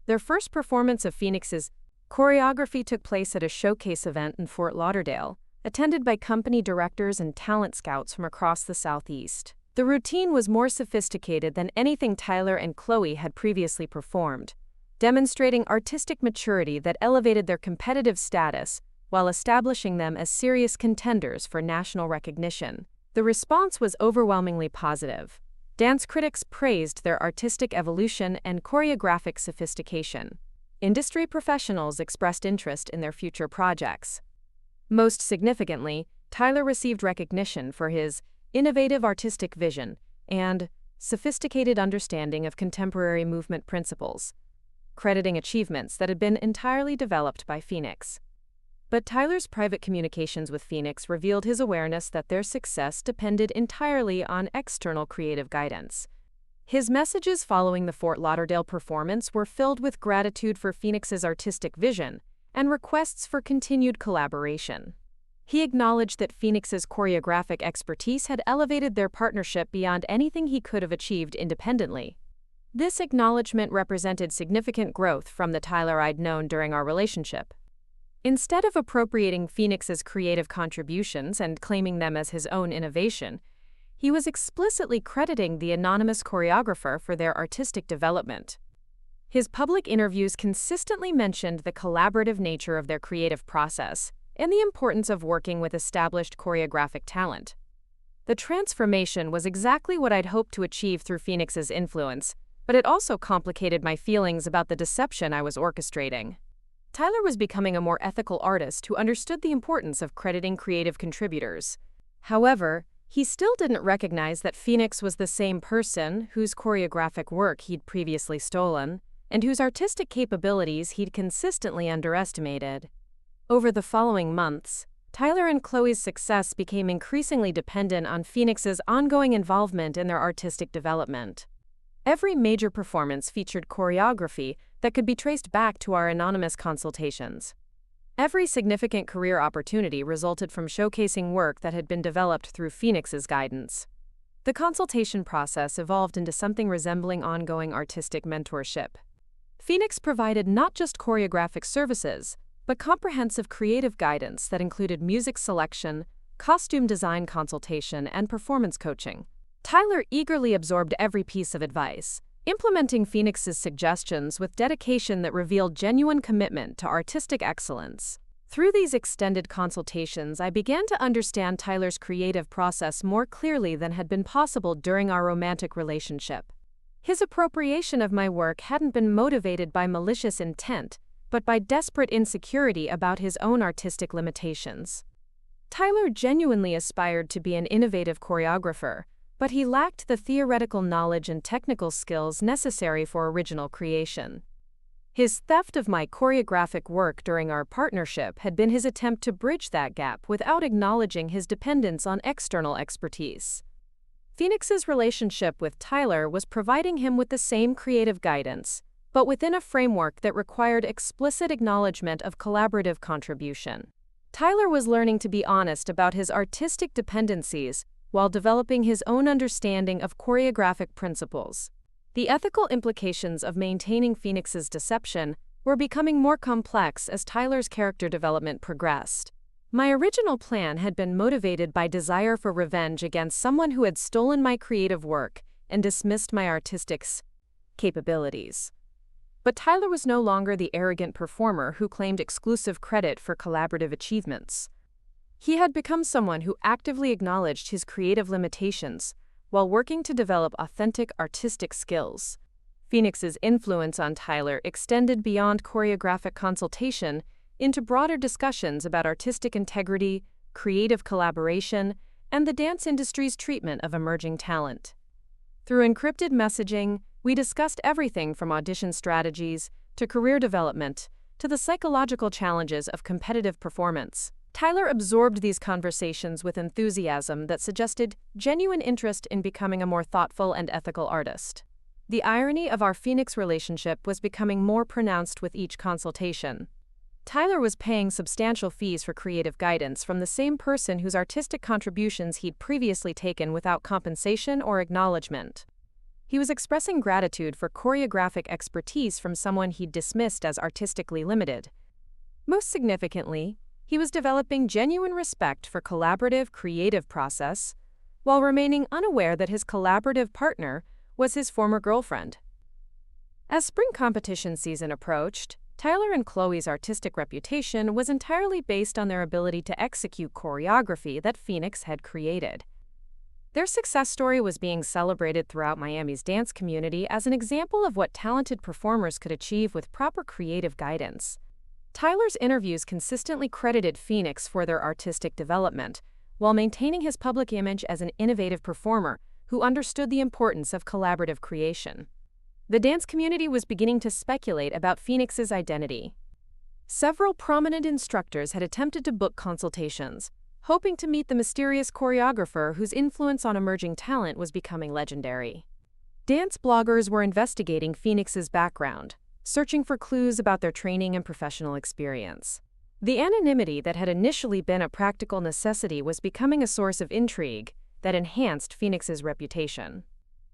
Their first performance of Phoenix's choreography took place at a showcase event in Fort Lauderdale, attended by company directors and talent scouts from across the Southeast. The routine was more sophisticated than anything Tyler and Chloe had previously performed, demonstrating artistic maturity that elevated their competitive status while establishing them as serious contenders for national recognition. The response was overwhelmingly positive. Dance critics praised their artistic evolution and choreographic sophistication. Industry professionals expressed interest in their future projects. Most significantly, Tyler received recognition for his innovative artistic vision and sophisticated understanding of contemporary movement principles, crediting achievements that had been entirely developed by Phoenix. But Tyler's private communications with Phoenix revealed his awareness that their success depended entirely on external creative guidance. His messages following the Fort Lauderdale performance were filled with gratitude for Phoenix's artistic vision and requests for continued collaboration. He acknowledged that Phoenix's choreographic expertise had elevated their partnership beyond anything he could have achieved independently. This acknowledgement represented significant growth from the Tyler I'd known during our relationship. Instead of appropriating Phoenix's creative contributions and claiming them as his own innovation, he was explicitly crediting the anonymous choreographer for their artistic development. His public interviews consistently mentioned the collaborative nature of their creative process and the importance of working with established choreographic talent. The transformation was exactly what I'd hoped to achieve through Phoenix's influence, but it also complicated my feelings about the deception I was orchestrating. Tyler was becoming a more ethical artist who understood the importance of crediting creative contributors. However, he still didn't recognize that Phoenix was the same person whose choreographic work he'd previously stolen, and whose artistic capabilities he'd consistently underestimated. Over the following months, Tyler and Chloe's success became increasingly dependent on Phoenix's ongoing involvement in their artistic development. Every major performance featured choreography that could be traced back to our anonymous consultations. Every significant career opportunity resulted from showcasing work that had been developed through Phoenix's guidance. The consultation process evolved into something resembling ongoing artistic mentorship. Phoenix provided not just choreographic services, but comprehensive creative guidance that included music selection, costume design consultation, and performance coaching. Tyler eagerly absorbed every piece of advice, implementing Phoenix's suggestions with dedication that revealed genuine commitment to artistic excellence. Through these extended consultations, I began to understand Tyler's creative process more clearly than had been possible during our romantic relationship. His appropriation of my work hadn't been motivated by malicious intent, but by desperate insecurity about his own artistic limitations. Tyler genuinely aspired to be an innovative choreographer, but he lacked the theoretical knowledge and technical skills necessary for original creation. His theft of my choreographic work during our partnership had been his attempt to bridge that gap without acknowledging his dependence on external expertise. Phoenix's relationship with Tyler was providing him with the same creative guidance, but within a framework that required explicit acknowledgement of collaborative contribution. Tyler was learning to be honest about his artistic dependencies while developing his own understanding of choreographic principles. The ethical implications of maintaining Phoenix's deception were becoming more complex as Tyler's character development progressed. My original plan had been motivated by desire for revenge against someone who had stolen my creative work and dismissed my artistic capabilities. But Tyler was no longer the arrogant performer who claimed exclusive credit for collaborative achievements. He had become someone who actively acknowledged his creative limitations while working to develop authentic artistic skills. Phoenix's influence on Tyler extended beyond choreographic consultation into broader discussions about artistic integrity, creative collaboration, and the dance industry's treatment of emerging talent. Through encrypted messaging, we discussed everything from audition strategies to career development to the psychological challenges of competitive performance. Tyler absorbed these conversations with enthusiasm that suggested genuine interest in becoming a more thoughtful and ethical artist. The irony of our Phoenix relationship was becoming more pronounced with each consultation. Tyler was paying substantial fees for creative guidance from the same person whose artistic contributions he'd previously taken without compensation or acknowledgement. He was expressing gratitude for choreographic expertise from someone he'd dismissed as artistically limited. Most significantly, he was developing genuine respect for collaborative creative process, while remaining unaware that his collaborative partner was his former girlfriend. As spring competition season approached, Tyler and Chloe's artistic reputation was entirely based on their ability to execute choreography that Phoenix had created. Their success story was being celebrated throughout Miami's dance community as an example of what talented performers could achieve with proper creative guidance. Tyler's interviews consistently credited Phoenix for their artistic development, while maintaining his public image as an innovative performer who understood the importance of collaborative creation. The dance community was beginning to speculate about Phoenix's identity. Several prominent instructors had attempted to book consultations, hoping to meet the mysterious choreographer whose influence on emerging talent was becoming legendary. Dance bloggers were investigating Phoenix's background, searching for clues about their training and professional experience. The anonymity that had initially been a practical necessity was becoming a source of intrigue that enhanced Phoenix's reputation.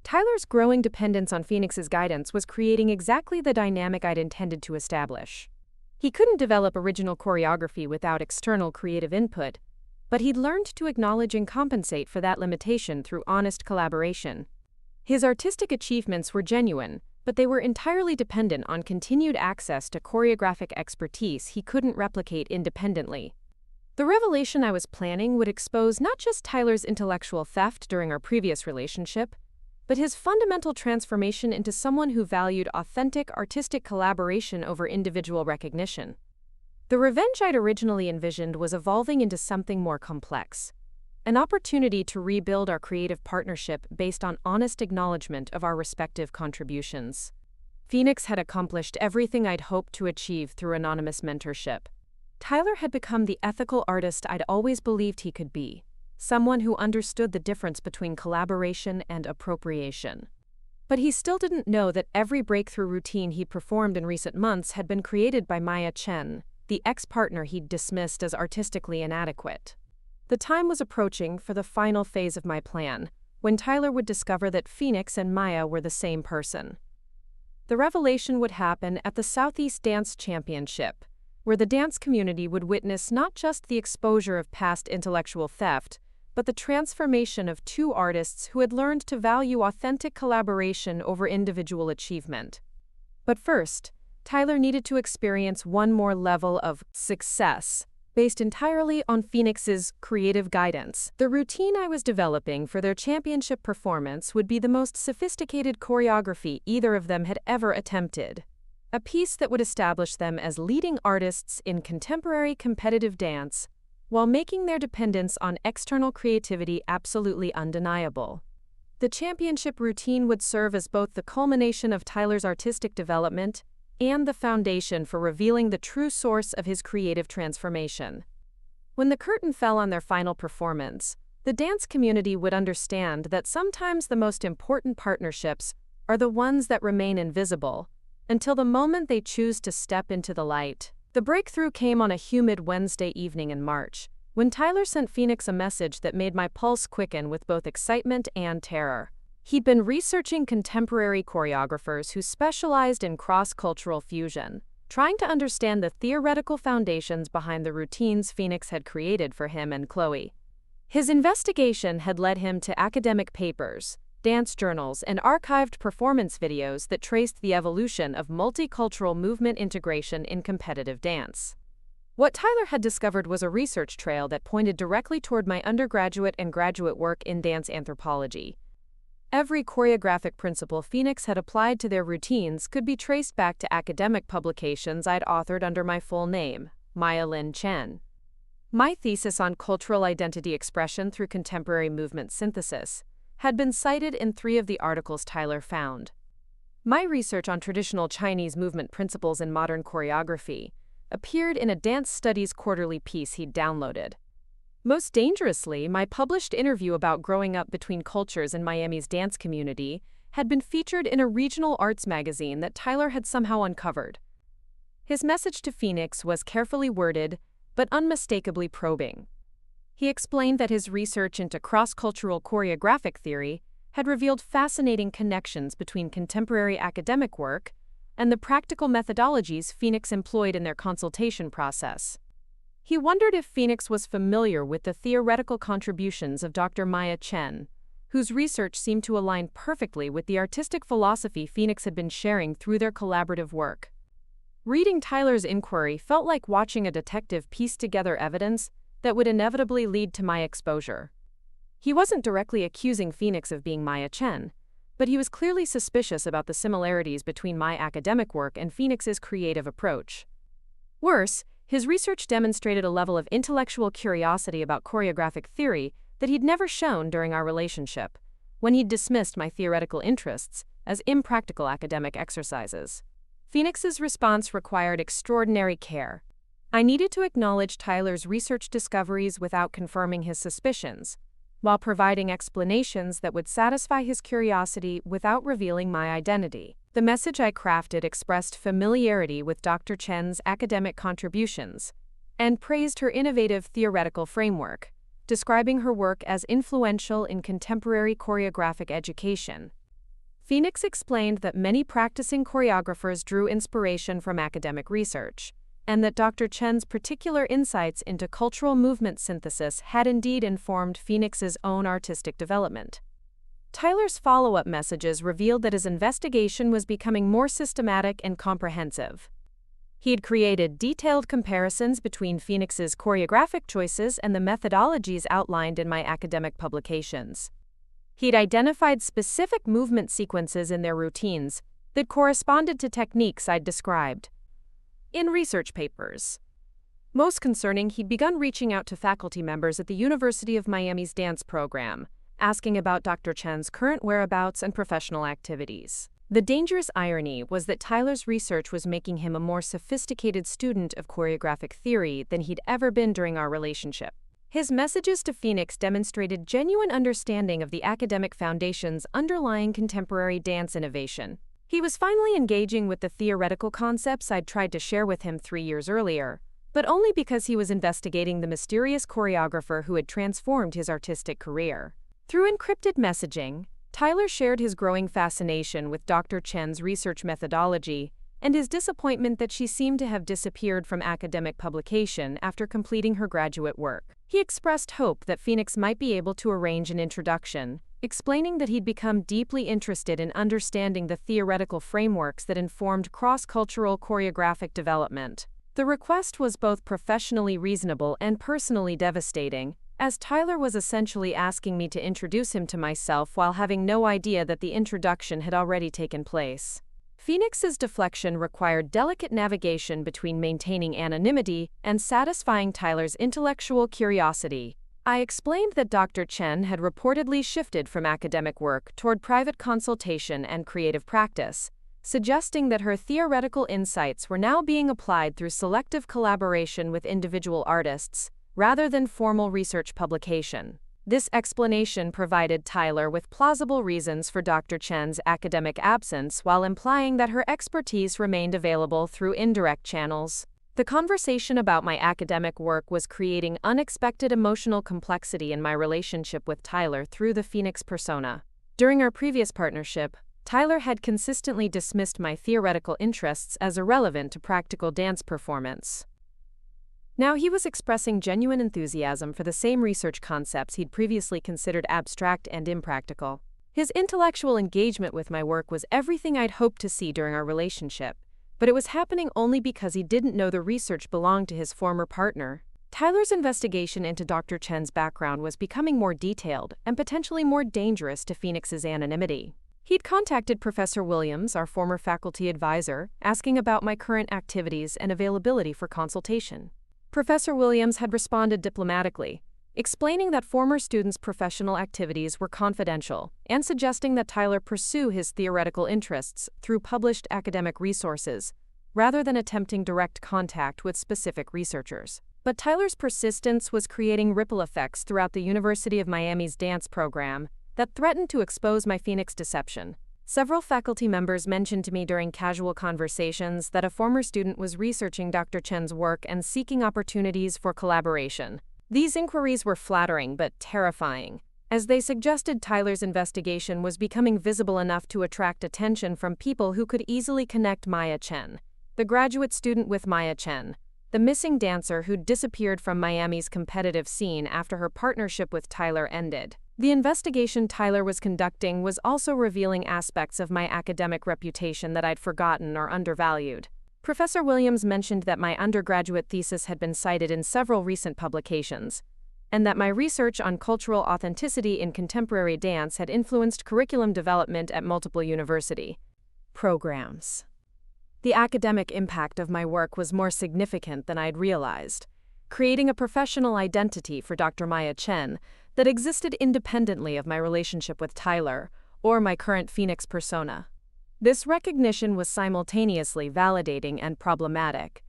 Tyler's growing dependence on Phoenix's guidance was creating exactly the dynamic I'd intended to establish. He couldn't develop original choreography without external creative input, but he'd learned to acknowledge and compensate for that limitation through honest collaboration. His artistic achievements were genuine, but they were entirely dependent on continued access to choreographic expertise he couldn't replicate independently. The revelation I was planning would expose not just Tyler's intellectual theft during our previous relationship, but his fundamental transformation into someone who valued authentic artistic collaboration over individual recognition. The revenge I'd originally envisioned was evolving into something more complex, an opportunity to rebuild our creative partnership based on honest acknowledgement of our respective contributions. Phoenix had accomplished everything I'd hoped to achieve through anonymous mentorship. Tyler had become the ethical artist I'd always believed he could be, someone who understood the difference between collaboration and appropriation. But he still didn't know that every breakthrough routine he'd performed in recent months had been created by Maya Chen, the ex-partner he'd dismissed as artistically inadequate. The time was approaching for the final phase of my plan, when Tyler would discover that Phoenix and Maya were the same person. The revelation would happen at the Southeast Dance Championship, where the dance community would witness not just the exposure of past intellectual theft, but the transformation of two artists who had learned to value authentic collaboration over individual achievement. But first, Tyler needed to experience one more level of success based entirely on Phoenix's creative guidance. The routine I was developing for their championship performance would be the most sophisticated choreography either of them had ever attempted. A piece that would establish them as leading artists in contemporary competitive dance, while making their dependence on external creativity absolutely undeniable. The championship routine would serve as both the culmination of Tyler's artistic development and the foundation for revealing the true source of his creative transformation. When the curtain fell on their final performance, the dance community would understand that sometimes the most important partnerships are the ones that remain invisible until the moment they choose to step into the light. The breakthrough came on a humid Wednesday evening in March, when Tyler sent Phoenix a message that made my pulse quicken with both excitement and terror. He'd been researching contemporary choreographers who specialized in cross-cultural fusion, trying to understand the theoretical foundations behind the routines Phoenix had created for him and Chloe. His investigation had led him to academic papers, dance journals, and archived performance videos that traced the evolution of multicultural movement integration in competitive dance. What Tyler had discovered was a research trail that pointed directly toward my undergraduate and graduate work in dance anthropology. Every choreographic principle Phoenix had applied to their routines could be traced back to academic publications I'd authored under my full name, Maya Chen. My thesis on cultural identity expression through contemporary movement synthesis had been cited in 3 of the articles Tyler found. My research on traditional Chinese movement principles in modern choreography appeared in a Dance Studies quarterly piece he'd downloaded. Most dangerously, my published interview about growing up between cultures in Miami's dance community had been featured in a regional arts magazine that Tyler had somehow uncovered. His message to Phoenix was carefully worded, but unmistakably probing. He explained that his research into cross-cultural choreographic theory had revealed fascinating connections between contemporary academic work and the practical methodologies Phoenix employed in their consultation process. He wondered if Phoenix was familiar with the theoretical contributions of Dr. Maya Chen, whose research seemed to align perfectly with the artistic philosophy Phoenix had been sharing through their collaborative work. Reading Tyler's inquiry felt like watching a detective piece together evidence that would inevitably lead to my exposure. He wasn't directly accusing Phoenix of being Maya Chen, but he was clearly suspicious about the similarities between my academic work and Phoenix's creative approach. Worse, his research demonstrated a level of intellectual curiosity about choreographic theory that he'd never shown during our relationship, when he'd dismissed my theoretical interests as impractical academic exercises. Phoenix's response required extraordinary care. I needed to acknowledge Tyler's research discoveries without confirming his suspicions, while providing explanations that would satisfy his curiosity without revealing my identity. The message I crafted expressed familiarity with Dr. Chen's academic contributions and praised her innovative theoretical framework, describing her work as influential in contemporary choreographic education. Phoenix explained that many practicing choreographers drew inspiration from academic research, and that Dr. Chen's particular insights into cultural movement synthesis had indeed informed Phoenix's own artistic development. Tyler's follow-up messages revealed that his investigation was becoming more systematic and comprehensive. He'd created detailed comparisons between Phoenix's choreographic choices and the methodologies outlined in my academic publications. He'd identified specific movement sequences in their routines that corresponded to techniques I'd described in research papers. Most concerning, he'd begun reaching out to faculty members at the University of Miami's dance program, asking about Dr. Chen's current whereabouts and professional activities. The dangerous irony was that Tyler's research was making him a more sophisticated student of choreographic theory than he'd ever been during our relationship. His messages to Phoenix demonstrated genuine understanding of the academic foundations underlying contemporary dance innovation. He was finally engaging with the theoretical concepts I'd tried to share with him 3 years earlier, but only because he was investigating the mysterious choreographer who had transformed his artistic career. Through encrypted messaging, Tyler shared his growing fascination with Dr. Chen's research methodology and his disappointment that she seemed to have disappeared from academic publication after completing her graduate work. He expressed hope that Phoenix might be able to arrange an introduction, explaining that he'd become deeply interested in understanding the theoretical frameworks that informed cross-cultural choreographic development. The request was both professionally reasonable and personally devastating, as Tyler was essentially asking me to introduce him to myself while having no idea that the introduction had already taken place. Phoenix's deflection required delicate navigation between maintaining anonymity and satisfying Tyler's intellectual curiosity. I explained that Dr. Chen had reportedly shifted from academic work toward private consultation and creative practice, suggesting that her theoretical insights were now being applied through selective collaboration with individual artists, rather than formal research publication. This explanation provided Tyler with plausible reasons for Dr. Chen's academic absence while implying that her expertise remained available through indirect channels. The conversation about my academic work was creating unexpected emotional complexity in my relationship with Tyler through the Phoenix persona. During our previous partnership, Tyler had consistently dismissed my theoretical interests as irrelevant to practical dance performance. Now he was expressing genuine enthusiasm for the same research concepts he'd previously considered abstract and impractical. His intellectual engagement with my work was everything I'd hoped to see during our relationship, but it was happening only because he didn't know the research belonged to his former partner. Tyler's investigation into Dr. Chen's background was becoming more detailed and potentially more dangerous to Phoenix's anonymity. He'd contacted Professor Williams, our former faculty advisor, asking about my current activities and availability for consultation. Professor Williams had responded diplomatically, explaining that former students' professional activities were confidential and suggesting that Tyler pursue his theoretical interests through published academic resources, rather than attempting direct contact with specific researchers. But Tyler's persistence was creating ripple effects throughout the University of Miami's dance program that threatened to expose my Phoenix deception. Several faculty members mentioned to me during casual conversations that a former student was researching Dr. Chen's work and seeking opportunities for collaboration. These inquiries were flattering but terrifying, as they suggested Tyler's investigation was becoming visible enough to attract attention from people who could easily connect Maya Chen, the graduate student with Maya Chen, the missing dancer who'd disappeared from Miami's competitive scene after her partnership with Tyler ended. The investigation Tyler was conducting was also revealing aspects of my academic reputation that I'd forgotten or undervalued. Professor Williams mentioned that my undergraduate thesis had been cited in several recent publications, and that my research on cultural authenticity in contemporary dance had influenced curriculum development at multiple university programs. The academic impact of my work was more significant than I'd realized, creating a professional identity for Dr. Maya Chen that existed independently of my relationship with Tyler or my current Phoenix persona. This recognition was simultaneously validating and problematic.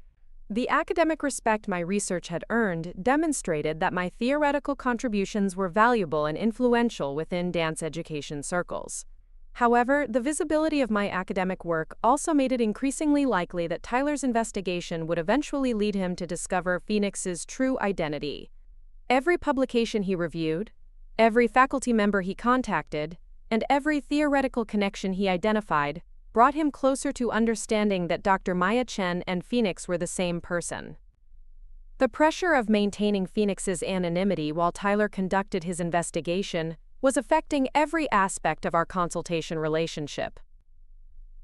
The academic respect my research had earned demonstrated that my theoretical contributions were valuable and influential within dance education circles. However, the visibility of my academic work also made it increasingly likely that Tyler's investigation would eventually lead him to discover Phoenix's true identity. Every publication he reviewed, every faculty member he contacted, and every theoretical connection he identified brought him closer to understanding that Dr. Maya Chen and Phoenix were the same person. The pressure of maintaining Phoenix's anonymity while Tyler conducted his investigation was affecting every aspect of our consultation relationship.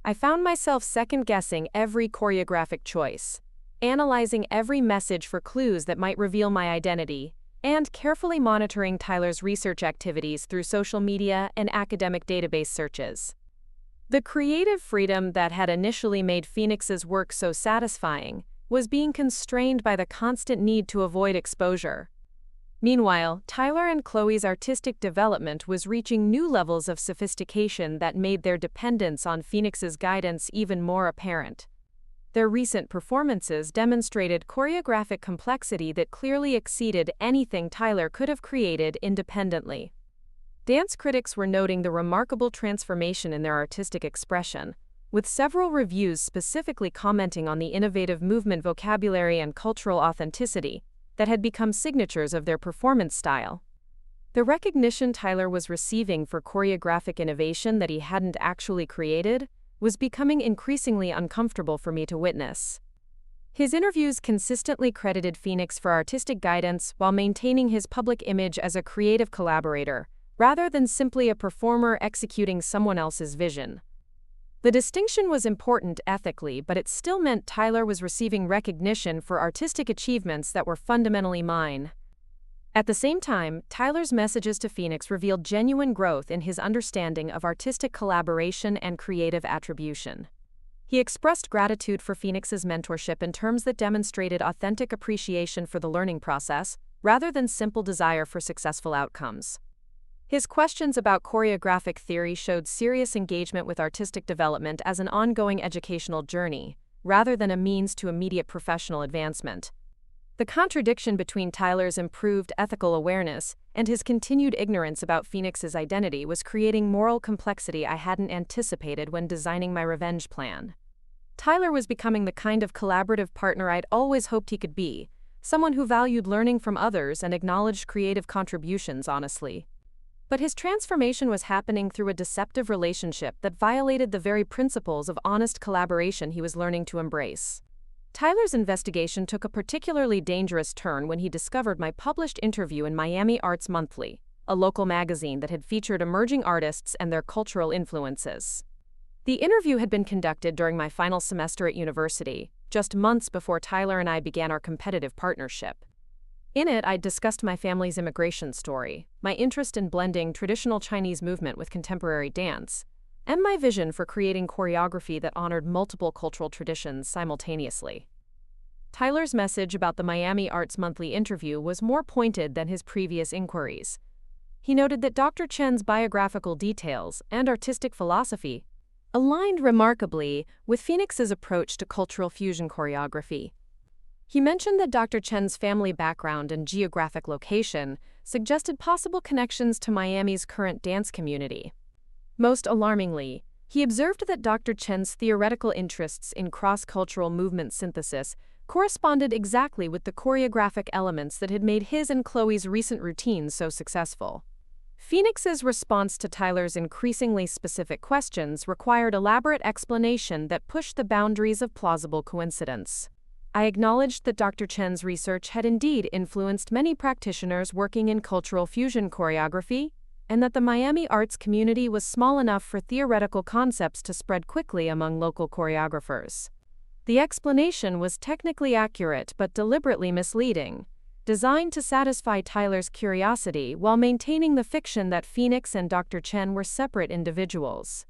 I found myself second-guessing every choreographic choice, analyzing every message for clues that might reveal my identity, and carefully monitoring Tyler's research activities through social media and academic database searches. The creative freedom that had initially made Phoenix's work so satisfying was being constrained by the constant need to avoid exposure. Meanwhile, Tyler and Chloe's artistic development was reaching new levels of sophistication that made their dependence on Phoenix's guidance even more apparent. Their recent performances demonstrated choreographic complexity that clearly exceeded anything Tyler could have created independently. Dance critics were noting the remarkable transformation in their artistic expression, with several reviews specifically commenting on the innovative movement vocabulary and cultural authenticity that had become signatures of their performance style. The recognition Tyler was receiving for choreographic innovation that he hadn't actually created was becoming increasingly uncomfortable for me to witness. His interviews consistently credited Phoenix for artistic guidance while maintaining his public image as a creative collaborator, rather than simply a performer executing someone else's vision. The distinction was important ethically, but it still meant Tyler was receiving recognition for artistic achievements that were fundamentally mine. At the same time, Tyler's messages to Phoenix revealed genuine growth in his understanding of artistic collaboration and creative attribution. He expressed gratitude for Phoenix's mentorship in terms that demonstrated authentic appreciation for the learning process, rather than simple desire for successful outcomes. His questions about choreographic theory showed serious engagement with artistic development as an ongoing educational journey, rather than a means to immediate professional advancement. The contradiction between Tyler's improved ethical awareness and his continued ignorance about Phoenix's identity was creating moral complexity I hadn't anticipated when designing my revenge plan. Tyler was becoming the kind of collaborative partner I'd always hoped he could be, someone who valued learning from others and acknowledged creative contributions honestly. But his transformation was happening through a deceptive relationship that violated the very principles of honest collaboration he was learning to embrace. Tyler's investigation took a particularly dangerous turn when he discovered my published interview in Miami Arts Monthly, a local magazine that had featured emerging artists and their cultural influences. The interview had been conducted during my final semester at university, just months before Tyler and I began our competitive partnership. In it, I discussed my family's immigration story, my interest in blending traditional Chinese movement with contemporary dance, and my vision for creating choreography that honored multiple cultural traditions simultaneously. Tyler's message about the Miami Arts Monthly interview was more pointed than his previous inquiries. He noted that Dr. Chen's biographical details and artistic philosophy aligned remarkably with Phoenix's approach to cultural fusion choreography. He mentioned that Dr. Chen's family background and geographic location suggested possible connections to Miami's current dance community. Most alarmingly, he observed that Dr. Chen's theoretical interests in cross-cultural movement synthesis corresponded exactly with the choreographic elements that had made his and Chloe's recent routines so successful. Phoenix's response to Tyler's increasingly specific questions required elaborate explanation that pushed the boundaries of plausible coincidence. I acknowledged that Dr. Chen's research had indeed influenced many practitioners working in cultural fusion choreography, and that the Miami arts community was small enough for theoretical concepts to spread quickly among local choreographers. The explanation was technically accurate but deliberately misleading, designed to satisfy Tyler's curiosity while maintaining the fiction that Phoenix and Dr. Chen were separate individuals.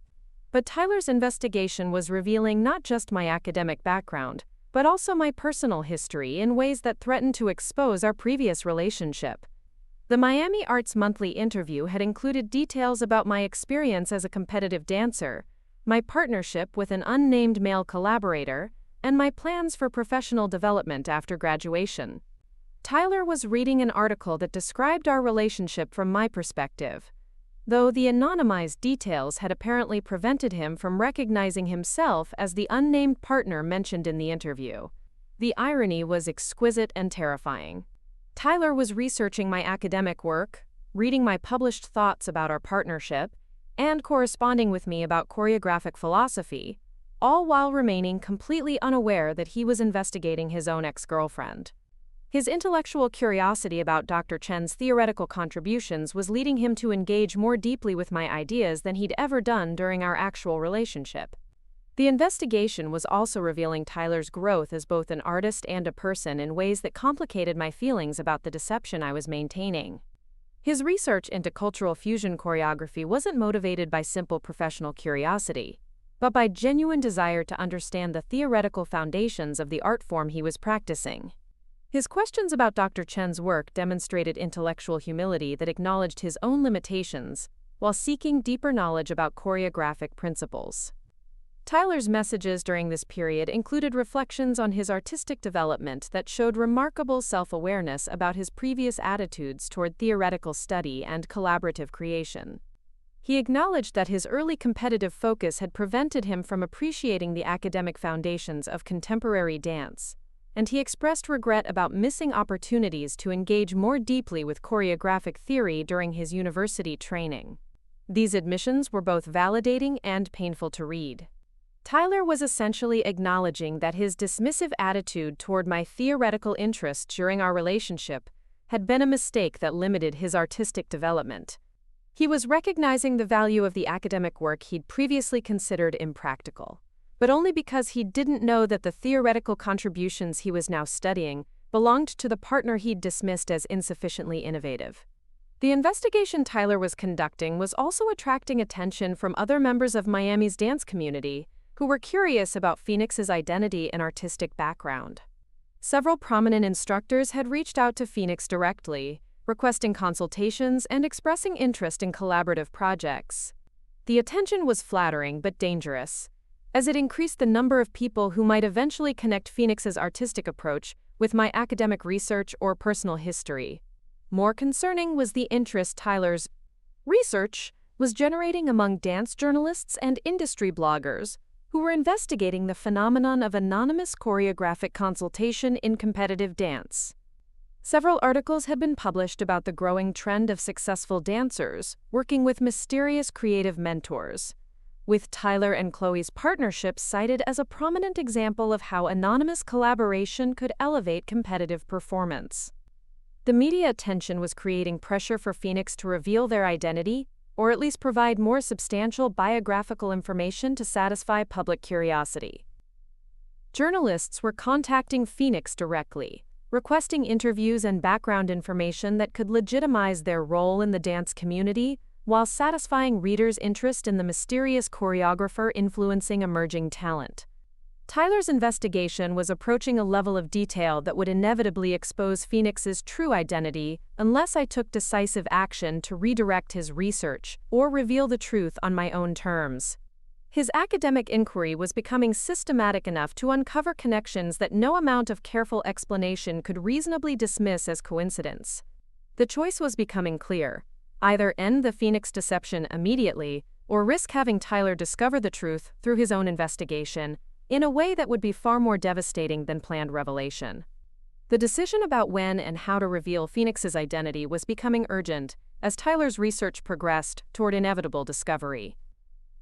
But Tyler's investigation was revealing not just my academic background, but also my personal history in ways that threatened to expose our previous relationship. The Miami Arts Monthly interview had included details about my experience as a competitive dancer, my partnership with an unnamed male collaborator, and my plans for professional development after graduation. Tyler was reading an article that described our relationship from my perspective, though the anonymized details had apparently prevented him from recognizing himself as the unnamed partner mentioned in the interview. The irony was exquisite and terrifying. Tyler was researching my academic work, reading my published thoughts about our partnership, and corresponding with me about choreographic philosophy, all while remaining completely unaware that he was investigating his own ex-girlfriend. His intellectual curiosity about Dr. Chen's theoretical contributions was leading him to engage more deeply with my ideas than he'd ever done during our actual relationship. The investigation was also revealing Tyler's growth as both an artist and a person in ways that complicated my feelings about the deception I was maintaining. His research into cultural fusion choreography wasn't motivated by simple professional curiosity, but by genuine desire to understand the theoretical foundations of the art form he was practicing. His questions about Dr. Chen's work demonstrated intellectual humility that acknowledged his own limitations, while seeking deeper knowledge about choreographic principles. Tyler's messages during this period included reflections on his artistic development that showed remarkable self-awareness about his previous attitudes toward theoretical study and collaborative creation. He acknowledged that his early competitive focus had prevented him from appreciating the academic foundations of contemporary dance, and he expressed regret about missing opportunities to engage more deeply with choreographic theory during his university training. These admissions were both validating and painful to read. Tyler was essentially acknowledging that his dismissive attitude toward my theoretical interests during our relationship had been a mistake that limited his artistic development. He was recognizing the value of the academic work he'd previously considered impractical, but only because he didn't know that the theoretical contributions he was now studying belonged to the partner he'd dismissed as insufficiently innovative. The investigation Tyler was conducting was also attracting attention from other members of Miami's dance community who were curious about Phoenix's identity and artistic background. Several prominent instructors had reached out to Phoenix directly, requesting consultations and expressing interest in collaborative projects. The attention was flattering but dangerous, as it increased the number of people who might eventually connect Phoenix's artistic approach with my academic research or personal history. More concerning was the interest Tyler's research was generating among dance journalists and industry bloggers who were investigating the phenomenon of anonymous choreographic consultation in competitive dance. Several articles had been published about the growing trend of successful dancers working with mysterious creative mentors, with Tyler and Chloe's partnership cited as a prominent example of how anonymous collaboration could elevate competitive performance. The media attention was creating pressure for Phoenix to reveal their identity, or at least provide more substantial biographical information to satisfy public curiosity. Journalists were contacting Phoenix directly, requesting interviews and background information that could legitimize their role in the dance community while satisfying readers' interest in the mysterious choreographer influencing emerging talent. Tyler's investigation was approaching a level of detail that would inevitably expose Phoenix's true identity unless I took decisive action to redirect his research or reveal the truth on my own terms. His academic inquiry was becoming systematic enough to uncover connections that no amount of careful explanation could reasonably dismiss as coincidence. The choice was becoming clear: either end the Phoenix deception immediately, or risk having Tyler discover the truth through his own investigation, in a way that would be far more devastating than planned revelation. The decision about when and how to reveal Phoenix's identity was becoming urgent as Tyler's research progressed toward inevitable discovery.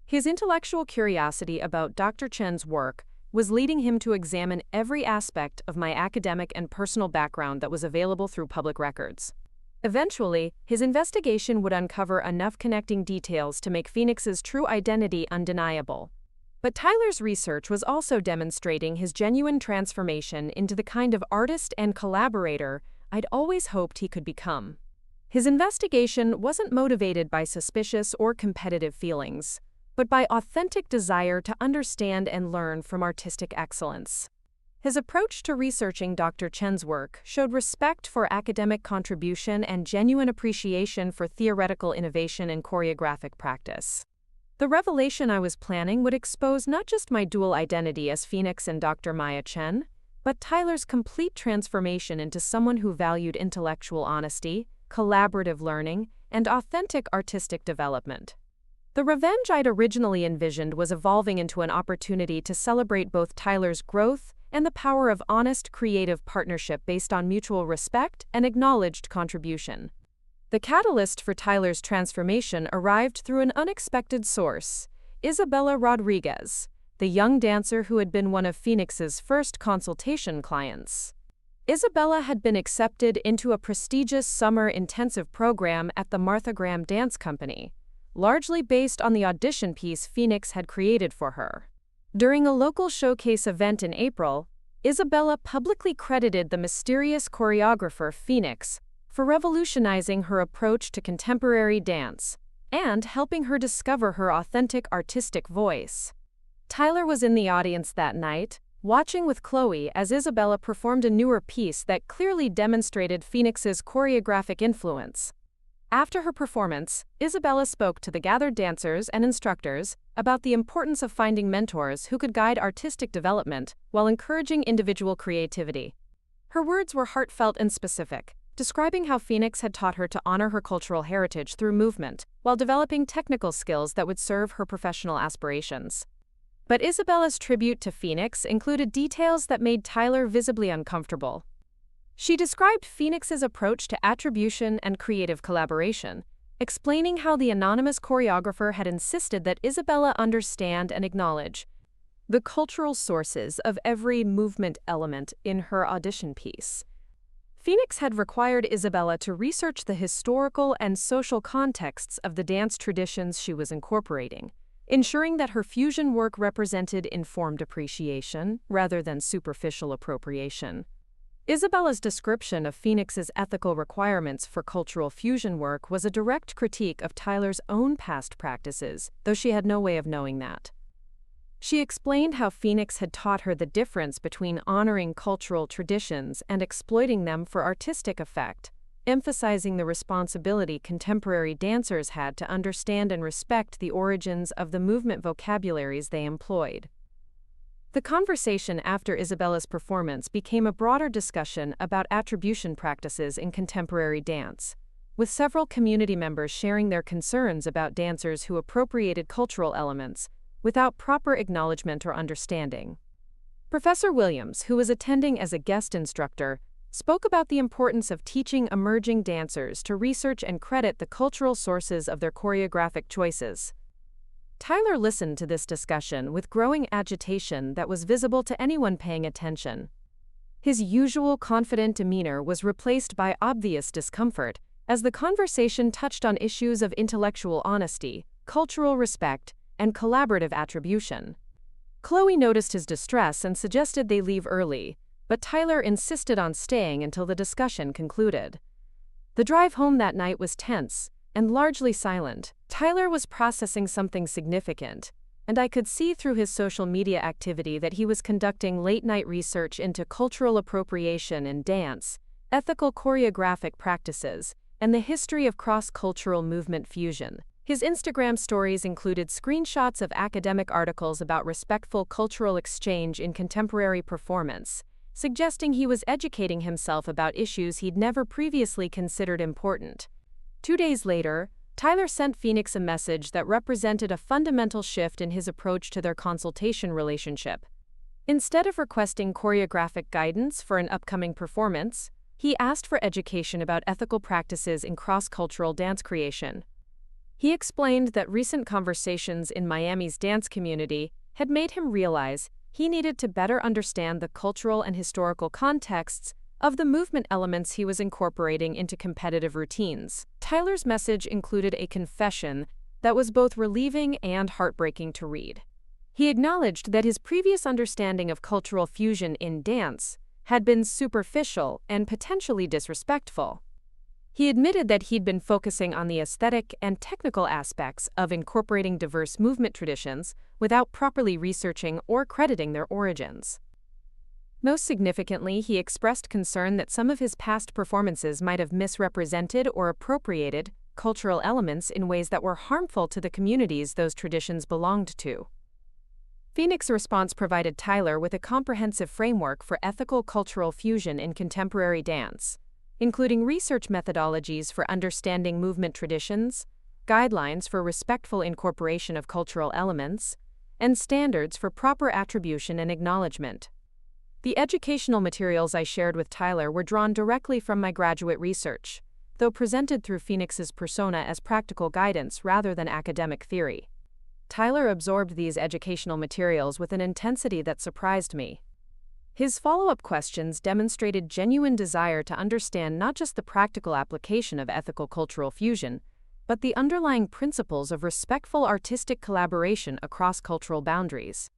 His intellectual curiosity about Dr. Chen's work was leading him to examine every aspect of my academic and personal background that was available through public records. Eventually, his investigation would uncover enough connecting details to make Phoenix's true identity undeniable. But Tyler's research was also demonstrating his genuine transformation into the kind of artist and collaborator I'd always hoped he could become. His investigation wasn't motivated by suspicious or competitive feelings, but by authentic desire to understand and learn from artistic excellence. His approach to researching Dr. Chen's work showed respect for academic contribution and genuine appreciation for theoretical innovation in choreographic practice. The revelation I was planning would expose not just my dual identity as Phoenix and Dr. Maya Chen, but Tyler's complete transformation into someone who valued intellectual honesty, collaborative learning, and authentic artistic development. The revenge I'd originally envisioned was evolving into an opportunity to celebrate both Tyler's growth and the power of honest, creative partnership based on mutual respect and acknowledged contribution. The catalyst for Tyler's transformation arrived through an unexpected source: Isabella Rodriguez, the young dancer who had been one of Phoenix's first consultation clients. Isabella had been accepted into a prestigious summer intensive program at the Martha Graham Dance Company, largely based on the audition piece Phoenix had created for her. During a local showcase event in April, Isabella publicly credited the mysterious choreographer Phoenix for revolutionizing her approach to contemporary dance and helping her discover her authentic artistic voice. Tyler was in the audience that night, watching with Chloe as Isabella performed a newer piece that clearly demonstrated Phoenix's choreographic influence. After her performance, Isabella spoke to the gathered dancers and instructors about the importance of finding mentors who could guide artistic development while encouraging individual creativity. Her words were heartfelt and specific, describing how Phoenix had taught her to honor her cultural heritage through movement, while developing technical skills that would serve her professional aspirations. But Isabella's tribute to Phoenix included details that made Tyler visibly uncomfortable. She described Phoenix's approach to attribution and creative collaboration, explaining how the anonymous choreographer had insisted that Isabella understand and acknowledge the cultural sources of every movement element in her audition piece. Phoenix had required Isabella to research the historical and social contexts of the dance traditions she was incorporating, ensuring that her fusion work represented informed appreciation rather than superficial appropriation. Isabella's description of Phoenix's ethical requirements for cultural fusion work was a direct critique of Tyler's own past practices, though she had no way of knowing that. She explained how Phoenix had taught her the difference between honoring cultural traditions and exploiting them for artistic effect, emphasizing the responsibility contemporary dancers had to understand and respect the origins of the movement vocabularies they employed. The conversation after Isabella's performance became a broader discussion about attribution practices in contemporary dance, with several community members sharing their concerns about dancers who appropriated cultural elements without proper acknowledgement or understanding. Professor Williams, who was attending as a guest instructor, spoke about the importance of teaching emerging dancers to research and credit the cultural sources of their choreographic choices. Tyler listened to this discussion with growing agitation that was visible to anyone paying attention. His usual confident demeanor was replaced by obvious discomfort as the conversation touched on issues of intellectual honesty, cultural respect, and collaborative attribution. Chloe noticed his distress and suggested they leave early, but Tyler insisted on staying until the discussion concluded. The drive home that night was tense and largely silent. Tyler was processing something significant, and I could see through his social media activity that he was conducting late-night research into cultural appropriation in dance, ethical choreographic practices, and the history of cross-cultural movement fusion. His Instagram stories included screenshots of academic articles about respectful cultural exchange in contemporary performance, suggesting he was educating himself about issues he'd never previously considered important. 2 days later, Tyler sent Phoenix a message that represented a fundamental shift in his approach to their consultation relationship. Instead of requesting choreographic guidance for an upcoming performance, he asked for education about ethical practices in cross-cultural dance creation. He explained that recent conversations in Miami's dance community had made him realize he needed to better understand the cultural and historical contexts of the movement elements he was incorporating into competitive routines. Tyler's message included a confession that was both relieving and heartbreaking to read. He acknowledged that his previous understanding of cultural fusion in dance had been superficial and potentially disrespectful. He admitted that he'd been focusing on the aesthetic and technical aspects of incorporating diverse movement traditions without properly researching or crediting their origins. Most significantly, he expressed concern that some of his past performances might have misrepresented or appropriated cultural elements in ways that were harmful to the communities those traditions belonged to. Phoenix's response provided Tyler with a comprehensive framework for ethical cultural fusion in contemporary dance, including research methodologies for understanding movement traditions, guidelines for respectful incorporation of cultural elements, and standards for proper attribution and acknowledgement. The educational materials I shared with Tyler were drawn directly from my graduate research, though presented through Phoenix's persona as practical guidance rather than academic theory. Tyler absorbed these educational materials with an intensity that surprised me. His follow-up questions demonstrated genuine desire to understand not just the practical application of ethical cultural fusion, but the underlying principles of respectful artistic collaboration across cultural boundaries.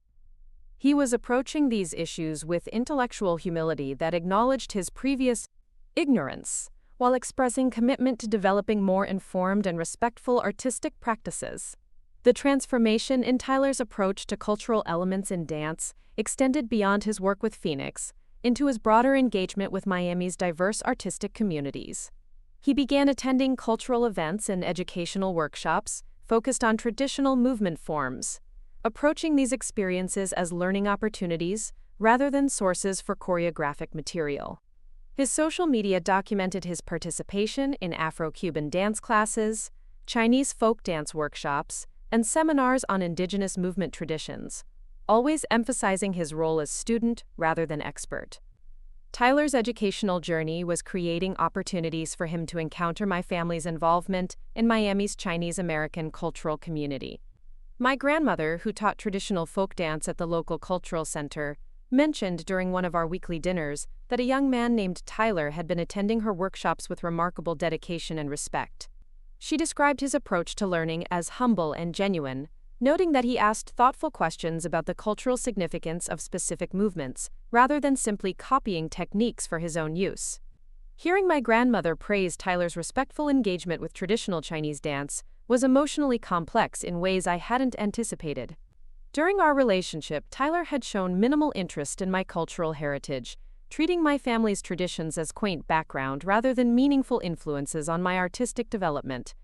He was approaching these issues with intellectual humility that acknowledged his previous ignorance, while expressing commitment to developing more informed and respectful artistic practices. The transformation in Tyler's approach to cultural elements in dance extended beyond his work with Phoenix into his broader engagement with Miami's diverse artistic communities. He began attending cultural events and educational workshops focused on traditional movement forms, approaching these experiences as learning opportunities rather than sources for choreographic material. His social media documented his participation in Afro-Cuban dance classes, Chinese folk dance workshops, and seminars on indigenous movement traditions, always emphasizing his role as student rather than expert. Tyler's educational journey was creating opportunities for him to encounter my family's involvement in Miami's Chinese American cultural community. My grandmother, who taught traditional folk dance at the local cultural center, mentioned during one of our weekly dinners that a young man named Tyler had been attending her workshops with remarkable dedication and respect. She described his approach to learning as humble and genuine, noting that he asked thoughtful questions about the cultural significance of specific movements, rather than simply copying techniques for his own use. Hearing my grandmother praise Tyler's respectful engagement with traditional Chinese dance was emotionally complex in ways I hadn't anticipated. During our relationship, Tyler had shown minimal interest in my cultural heritage, treating my family's traditions as quaint background rather than meaningful influences on my artistic development.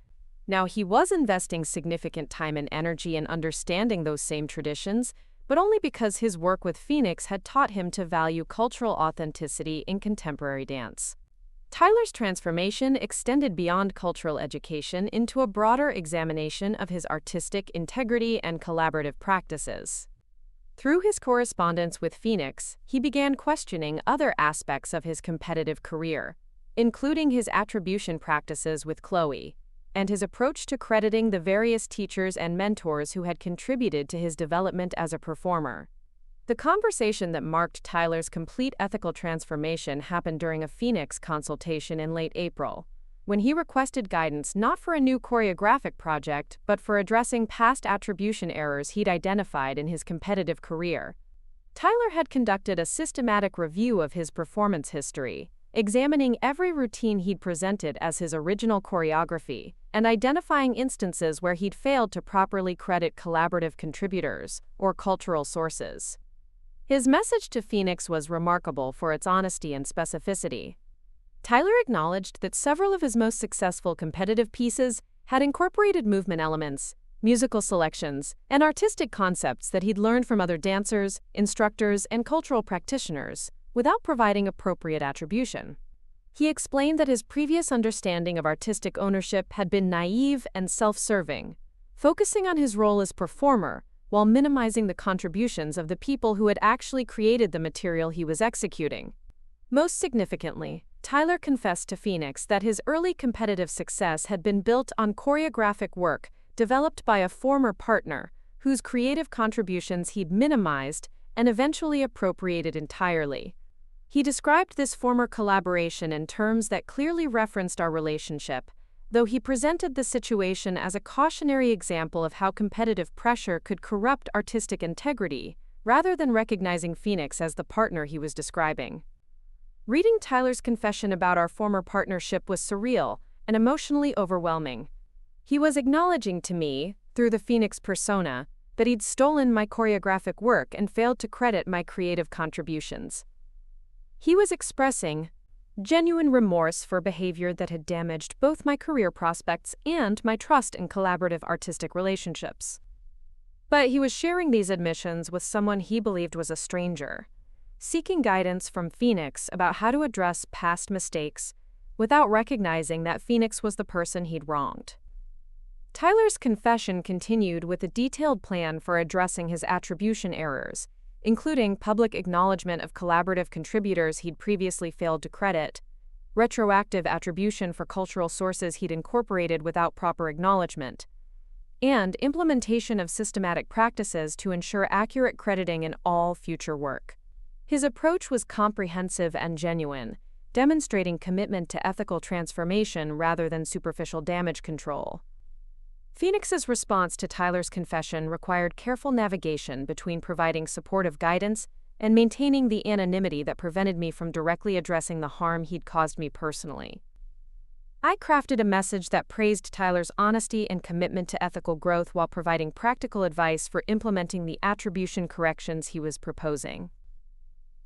Now, he was investing significant time and energy in understanding those same traditions, but only because his work with Phoenix had taught him to value cultural authenticity in contemporary dance. Tyler's transformation extended beyond cultural education into a broader examination of his artistic integrity and collaborative practices. Through his correspondence with Phoenix, he began questioning other aspects of his competitive career, including his attribution practices with Chloe, and his approach to crediting the various teachers and mentors who had contributed to his development as a performer. The conversation that marked Tyler's complete ethical transformation happened during a Phoenix consultation in late April, when he requested guidance not for a new choreographic project but for addressing past attribution errors he'd identified in his competitive career. Tyler had conducted a systematic review of his performance history, examining every routine he'd presented as his original choreography, and identifying instances where he'd failed to properly credit collaborative contributors or cultural sources. His message to Phoenix was remarkable for its honesty and specificity. Tyler acknowledged that several of his most successful competitive pieces had incorporated movement elements, musical selections, and artistic concepts that he'd learned from other dancers, instructors, and cultural practitioners, without providing appropriate attribution. He explained that his previous understanding of artistic ownership had been naive and self-serving, focusing on his role as performer while minimizing the contributions of the people who had actually created the material he was executing. Most significantly, Tyler confessed to Phoenix that his early competitive success had been built on choreographic work developed by a former partner whose creative contributions he'd minimized and eventually appropriated entirely. He described this former collaboration in terms that clearly referenced our relationship, though he presented the situation as a cautionary example of how competitive pressure could corrupt artistic integrity, rather than recognizing Phoenix as the partner he was describing. Reading Tyler's confession about our former partnership was surreal and emotionally overwhelming. He was acknowledging to me, through the Phoenix persona, that he'd stolen my choreographic work and failed to credit my creative contributions. He was expressing genuine remorse for behavior that had damaged both my career prospects and my trust in collaborative artistic relationships. But he was sharing these admissions with someone he believed was a stranger, seeking guidance from Phoenix about how to address past mistakes without recognizing that Phoenix was the person he'd wronged. Tyler's confession continued with a detailed plan for addressing his attribution errors, including public acknowledgement of collaborative contributors he'd previously failed to credit, retroactive attribution for cultural sources he'd incorporated without proper acknowledgement, and implementation of systematic practices to ensure accurate crediting in all future work. His approach was comprehensive and genuine, demonstrating commitment to ethical transformation rather than superficial damage control. Phoenix's response to Tyler's confession required careful navigation between providing supportive guidance and maintaining the anonymity that prevented me from directly addressing the harm he'd caused me personally. I crafted a message that praised Tyler's honesty and commitment to ethical growth while providing practical advice for implementing the attribution corrections he was proposing.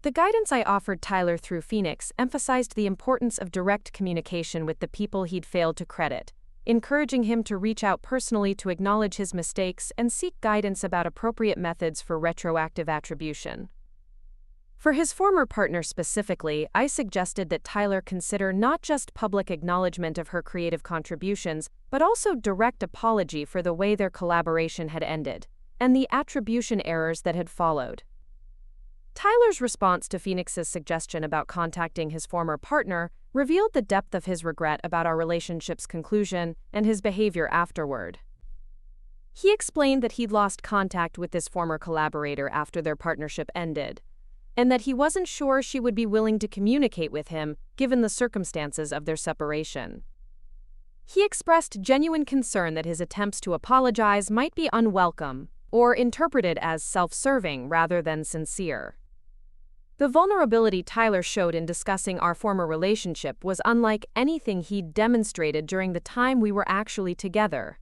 The guidance I offered Tyler through Phoenix emphasized the importance of direct communication with the people he'd failed to credit, encouraging him to reach out personally to acknowledge his mistakes and seek guidance about appropriate methods for retroactive attribution. For his former partner specifically, I suggested that Tyler consider not just public acknowledgement of her creative contributions, but also direct apology for the way their collaboration had ended, and the attribution errors that had followed. Tyler's response to Phoenix's suggestion about contacting his former partner revealed the depth of his regret about our relationship's conclusion and his behavior afterward. He explained that he'd lost contact with this former collaborator after their partnership ended, and that he wasn't sure she would be willing to communicate with him given the circumstances of their separation. He expressed genuine concern that his attempts to apologize might be unwelcome or interpreted as self-serving rather than sincere. The vulnerability Tyler showed in discussing our former relationship was unlike anything he'd demonstrated during the time we were actually together.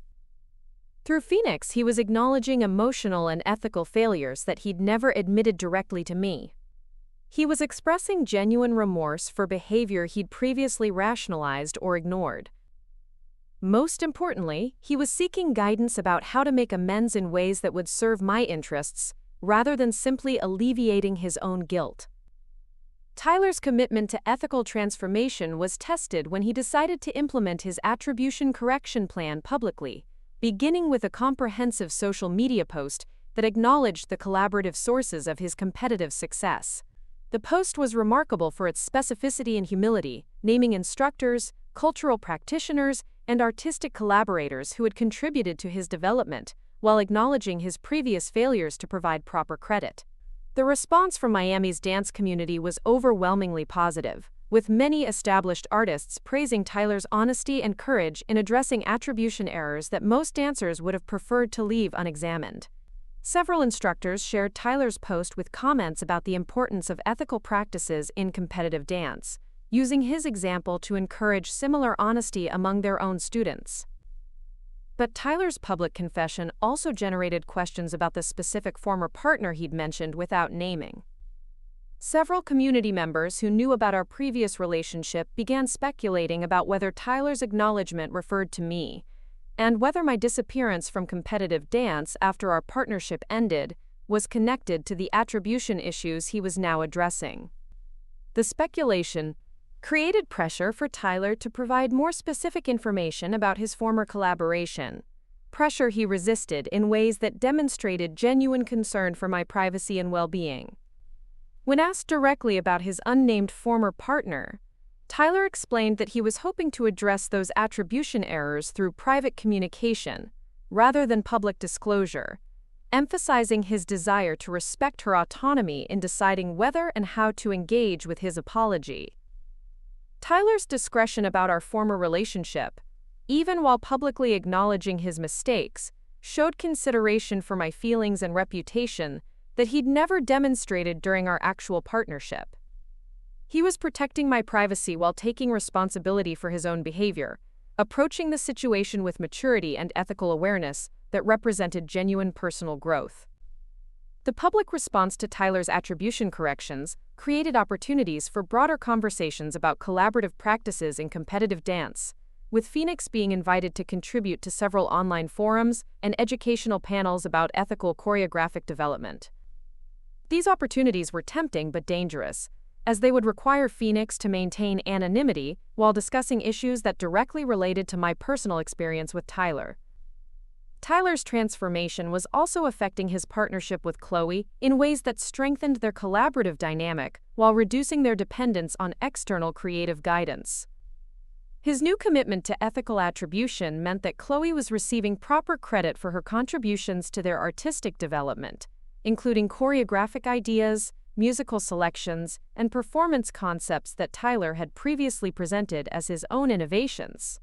Through Phoenix, he was acknowledging emotional and ethical failures that he'd never admitted directly to me. He was expressing genuine remorse for behavior he'd previously rationalized or ignored. Most importantly, he was seeking guidance about how to make amends in ways that would serve my interests, rather than simply alleviating his own guilt. Tyler's commitment to ethical transformation was tested when he decided to implement his attribution correction plan publicly, beginning with a comprehensive social media post that acknowledged the collaborative sources of his competitive success. The post was remarkable for its specificity and humility, naming instructors, cultural practitioners, and artistic collaborators who had contributed to his development, while acknowledging his previous failures to provide proper credit. The response from Miami's dance community was overwhelmingly positive, with many established artists praising Tyler's honesty and courage in addressing attribution errors that most dancers would have preferred to leave unexamined. Several instructors shared Tyler's post with comments about the importance of ethical practices in competitive dance, using his example to encourage similar honesty among their own students. But Tyler's public confession also generated questions about the specific former partner he'd mentioned without naming. Several community members who knew about our previous relationship began speculating about whether Tyler's acknowledgement referred to me, and whether my disappearance from competitive dance after our partnership ended was connected to the attribution issues he was now addressing. The speculation created pressure for Tyler to provide more specific information about his former collaboration, pressure he resisted in ways that demonstrated genuine concern for my privacy and well-being. When asked directly about his unnamed former partner, Tyler explained that he was hoping to address those attribution errors through private communication, rather than public disclosure, emphasizing his desire to respect her autonomy in deciding whether and how to engage with his apology. Tyler's discretion about our former relationship, even while publicly acknowledging his mistakes, showed consideration for my feelings and reputation that he'd never demonstrated during our actual partnership. He was protecting my privacy while taking responsibility for his own behavior, approaching the situation with maturity and ethical awareness that represented genuine personal growth. The public response to Tyler's attribution corrections created opportunities for broader conversations about collaborative practices in competitive dance, with Phoenix being invited to contribute to several online forums and educational panels about ethical choreographic development. These opportunities were tempting but dangerous, as they would require Phoenix to maintain anonymity while discussing issues that directly related to my personal experience with Tyler. Tyler's transformation was also affecting his partnership with Chloe in ways that strengthened their collaborative dynamic while reducing their dependence on external creative guidance. His new commitment to ethical attribution meant that Chloe was receiving proper credit for her contributions to their artistic development, including choreographic ideas, musical selections, and performance concepts that Tyler had previously presented as his own innovations.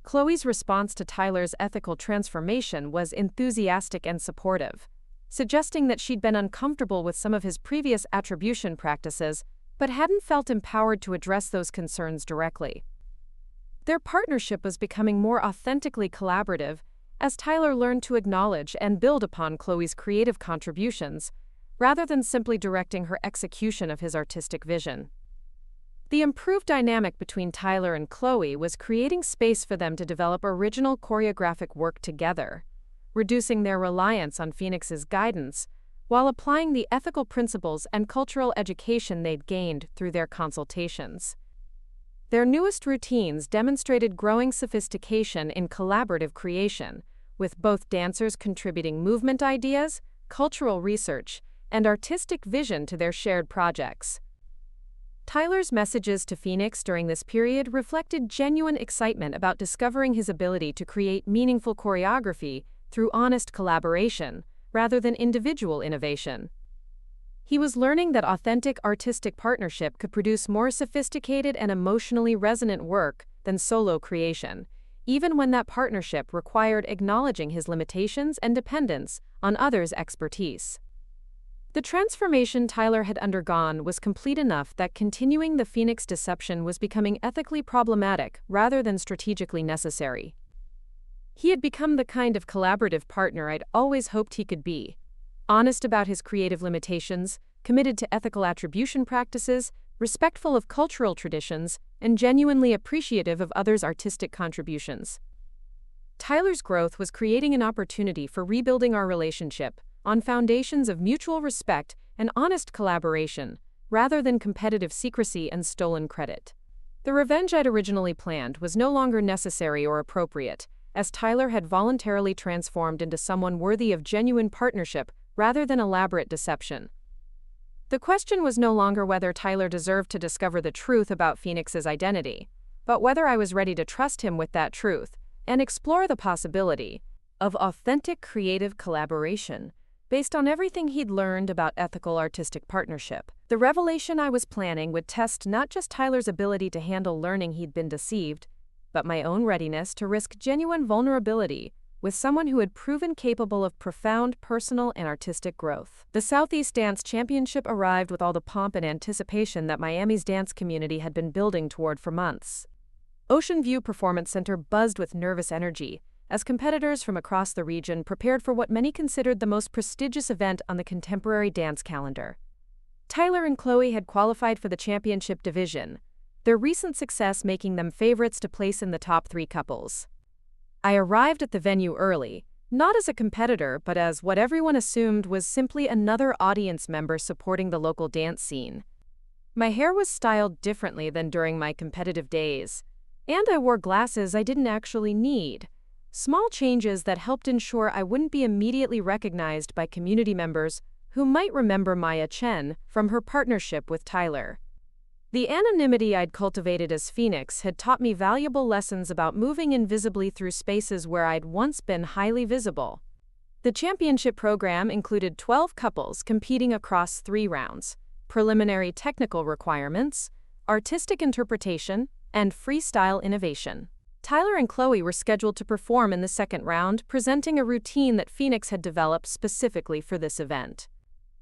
Chloe's response to Tyler's ethical transformation was enthusiastic and supportive, suggesting that she'd been uncomfortable with some of his previous attribution practices but hadn't felt empowered to address those concerns directly. Their partnership was becoming more authentically collaborative as Tyler learned to acknowledge and build upon Chloe's creative contributions, rather than simply directing her execution of his artistic vision. The improved dynamic between Tyler and Chloe was creating space for them to develop original choreographic work together, reducing their reliance on Phoenix's guidance, while applying the ethical principles and cultural education they'd gained through their consultations. Their newest routines demonstrated growing sophistication in collaborative creation, with both dancers contributing movement ideas, cultural research, and artistic vision to their shared projects. Tyler's messages to Phoenix during this period reflected genuine excitement about discovering his ability to create meaningful choreography through honest collaboration, rather than individual innovation. He was learning that authentic artistic partnership could produce more sophisticated and emotionally resonant work than solo creation, even when that partnership required acknowledging his limitations and dependence on others' expertise. The transformation Tyler had undergone was complete enough that continuing the Phoenix deception was becoming ethically problematic rather than strategically necessary. He had become the kind of collaborative partner I'd always hoped he could be, honest about his creative limitations, committed to ethical attribution practices, respectful of cultural traditions, and genuinely appreciative of others' artistic contributions. Tyler's growth was creating an opportunity for rebuilding our relationship on foundations of mutual respect and honest collaboration, rather than competitive secrecy and stolen credit. The revenge I'd originally planned was no longer necessary or appropriate, as Tyler had voluntarily transformed into someone worthy of genuine partnership rather than elaborate deception. The question was no longer whether Tyler deserved to discover the truth about Phoenix's identity, but whether I was ready to trust him with that truth and explore the possibility of authentic creative collaboration based on everything he'd learned about ethical artistic partnership. The revelation I was planning would test not just Tyler's ability to handle learning he'd been deceived, but my own readiness to risk genuine vulnerability with someone who had proven capable of profound personal and artistic growth. The Southeast Dance Championship arrived with all the pomp and anticipation that Miami's dance community had been building toward for months. Ocean View Performance Center buzzed with nervous energy as competitors from across the region prepared for what many considered the most prestigious event on the contemporary dance calendar. Tyler and Chloe had qualified for the championship division, their recent success making them favorites to place in the top 3 couples. I arrived at the venue early, not as a competitor but as what everyone assumed was simply another audience member supporting the local dance scene. My hair was styled differently than during my competitive days, and I wore glasses I didn't actually need. Small changes that helped ensure I wouldn't be immediately recognized by community members who might remember Maya Chen from her partnership with Tyler. The anonymity I'd cultivated as Phoenix had taught me valuable lessons about moving invisibly through spaces where I'd once been highly visible. The championship program included 12 couples competing across 3 rounds: preliminary technical requirements, artistic interpretation, and freestyle innovation. Tyler and Chloe were scheduled to perform in the second round, presenting a routine that Phoenix had developed specifically for this event.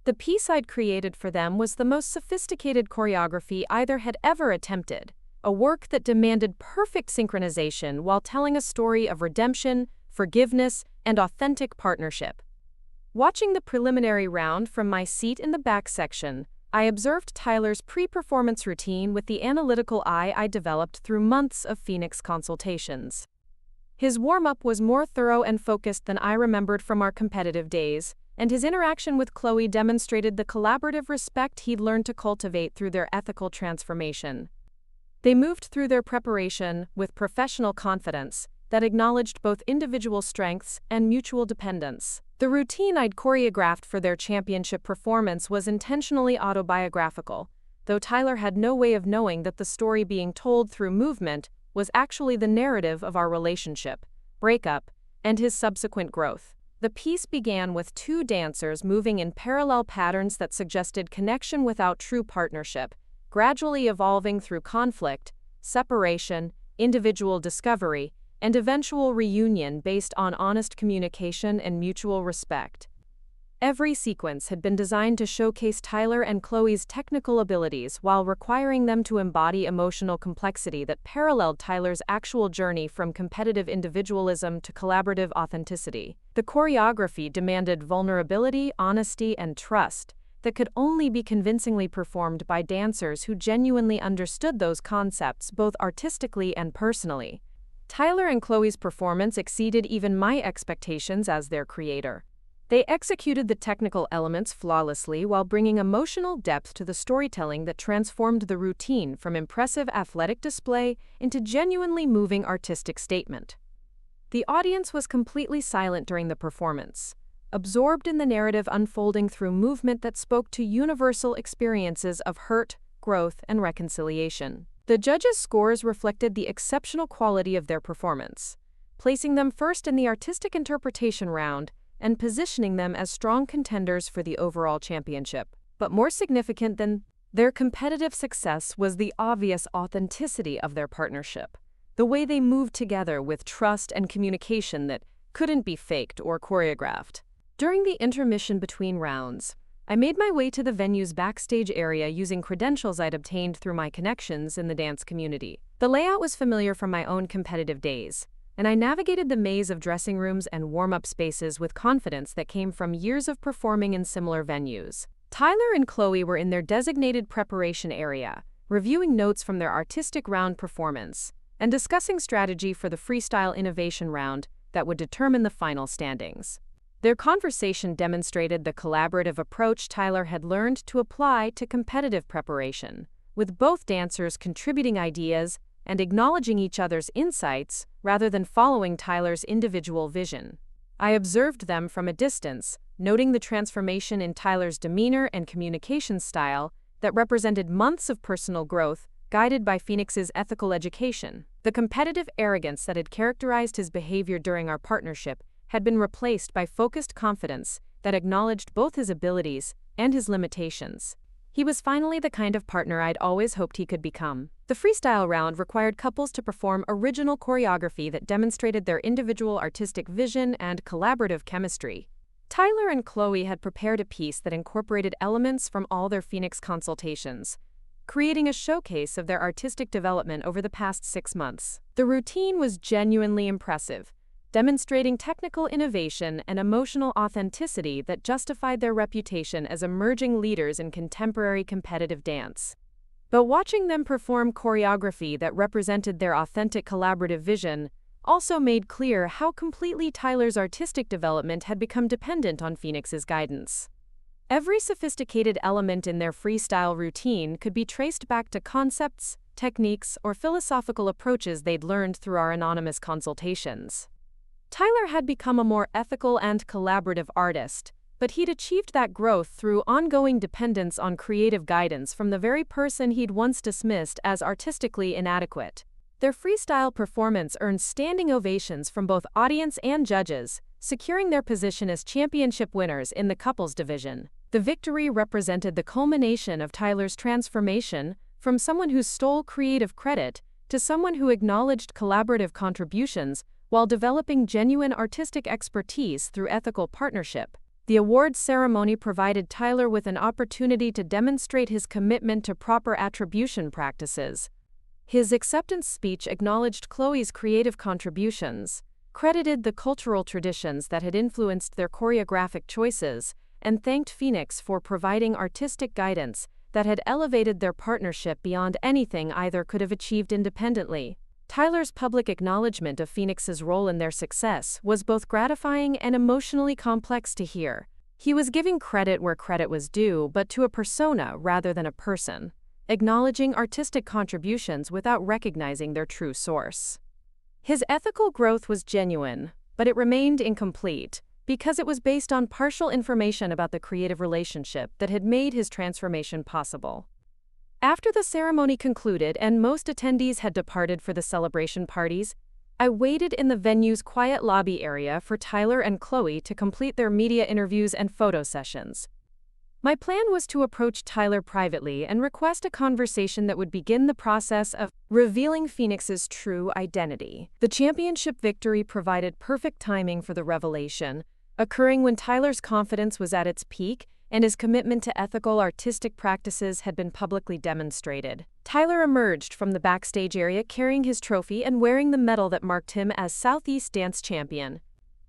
The piece I'd created for them was the most sophisticated choreography either had ever attempted, a work that demanded perfect synchronization while telling a story of redemption, forgiveness, and authentic partnership. Watching the preliminary round from my seat in the back section, I observed Tyler's pre-performance routine with the analytical eye I developed through months of Phoenix consultations. His warm-up was more thorough and focused than I remembered from our competitive days, and his interaction with Chloe demonstrated the collaborative respect he'd learned to cultivate through their ethical transformation. They moved through their preparation with professional confidence that acknowledged both individual strengths and mutual dependence. The routine I'd choreographed for their championship performance was intentionally autobiographical, though Tyler had no way of knowing that the story being told through movement was actually the narrative of our relationship, breakup, and his subsequent growth. The piece began with 2 dancers moving in parallel patterns that suggested connection without true partnership, gradually evolving through conflict, separation, individual discovery, and eventual reunion based on honest communication and mutual respect. Every sequence had been designed to showcase Tyler and Chloe's technical abilities while requiring them to embody emotional complexity that paralleled Tyler's actual journey from competitive individualism to collaborative authenticity. The choreography demanded vulnerability, honesty, and trust that could only be convincingly performed by dancers who genuinely understood those concepts both artistically and personally. Tyler and Chloe's performance exceeded even my expectations as their creator. They executed the technical elements flawlessly while bringing emotional depth to the storytelling that transformed the routine from impressive athletic display into genuinely moving artistic statement. The audience was completely silent during the performance, absorbed in the narrative unfolding through movement that spoke to universal experiences of hurt, growth, and reconciliation. The judges' scores reflected the exceptional quality of their performance, placing them first in the artistic interpretation round and positioning them as strong contenders for the overall championship. But more significant than their competitive success was the obvious authenticity of their partnership, the way they moved together with trust and communication that couldn't be faked or choreographed. During the intermission between rounds, I made my way to the venue's backstage area using credentials I'd obtained through my connections in the dance community. The layout was familiar from my own competitive days, and I navigated the maze of dressing rooms and warm-up spaces with confidence that came from years of performing in similar venues. Tyler and Chloe were in their designated preparation area, reviewing notes from their artistic round performance and discussing strategy for the freestyle innovation round that would determine the final standings. Their conversation demonstrated the collaborative approach Tyler had learned to apply to competitive preparation, with both dancers contributing ideas and acknowledging each other's insights rather than following Tyler's individual vision. I observed them from a distance, noting the transformation in Tyler's demeanor and communication style that represented months of personal growth guided by Phoenix's ethical education. The competitive arrogance that had characterized his behavior during our partnership had been replaced by focused confidence that acknowledged both his abilities and his limitations. He was finally the kind of partner I'd always hoped he could become. The freestyle round required couples to perform original choreography that demonstrated their individual artistic vision and collaborative chemistry. Tyler and Chloe had prepared a piece that incorporated elements from all their Phoenix consultations, creating a showcase of their artistic development over the past 6 months. The routine was genuinely impressive, demonstrating technical innovation and emotional authenticity that justified their reputation as emerging leaders in contemporary competitive dance. But watching them perform choreography that represented their authentic collaborative vision also made clear how completely Tyler's artistic development had become dependent on Phoenix's guidance. Every sophisticated element in their freestyle routine could be traced back to concepts, techniques, or philosophical approaches they'd learned through our anonymous consultations. Tyler had become a more ethical and collaborative artist, but he'd achieved that growth through ongoing dependence on creative guidance from the very person he'd once dismissed as artistically inadequate. Their freestyle performance earned standing ovations from both audience and judges, securing their position as championship winners in the couples division. The victory represented the culmination of Tyler's transformation from someone who stole creative credit to someone who acknowledged collaborative contributions while developing genuine artistic expertise through ethical partnership. The awards ceremony provided Tyler with an opportunity to demonstrate his commitment to proper attribution practices. His acceptance speech acknowledged Chloe's creative contributions, credited the cultural traditions that had influenced their choreographic choices, and thanked Phoenix for providing artistic guidance that had elevated their partnership beyond anything either could have achieved independently. Tyler's public acknowledgement of Phoenix's role in their success was both gratifying and emotionally complex to hear. He was giving credit where credit was due, but to a persona rather than a person, acknowledging artistic contributions without recognizing their true source. His ethical growth was genuine, but it remained incomplete because it was based on partial information about the creative relationship that had made his transformation possible. After the ceremony concluded and most attendees had departed for the celebration parties, I waited in the venue's quiet lobby area for Tyler and Chloe to complete their media interviews and photo sessions. My plan was to approach Tyler privately and request a conversation that would begin the process of revealing Phoenix's true identity. The championship victory provided perfect timing for the revelation, occurring when Tyler's confidence was at its peak and his commitment to ethical artistic practices had been publicly demonstrated. Tyler emerged from the backstage area carrying his trophy and wearing the medal that marked him as Southeast Dance Champion.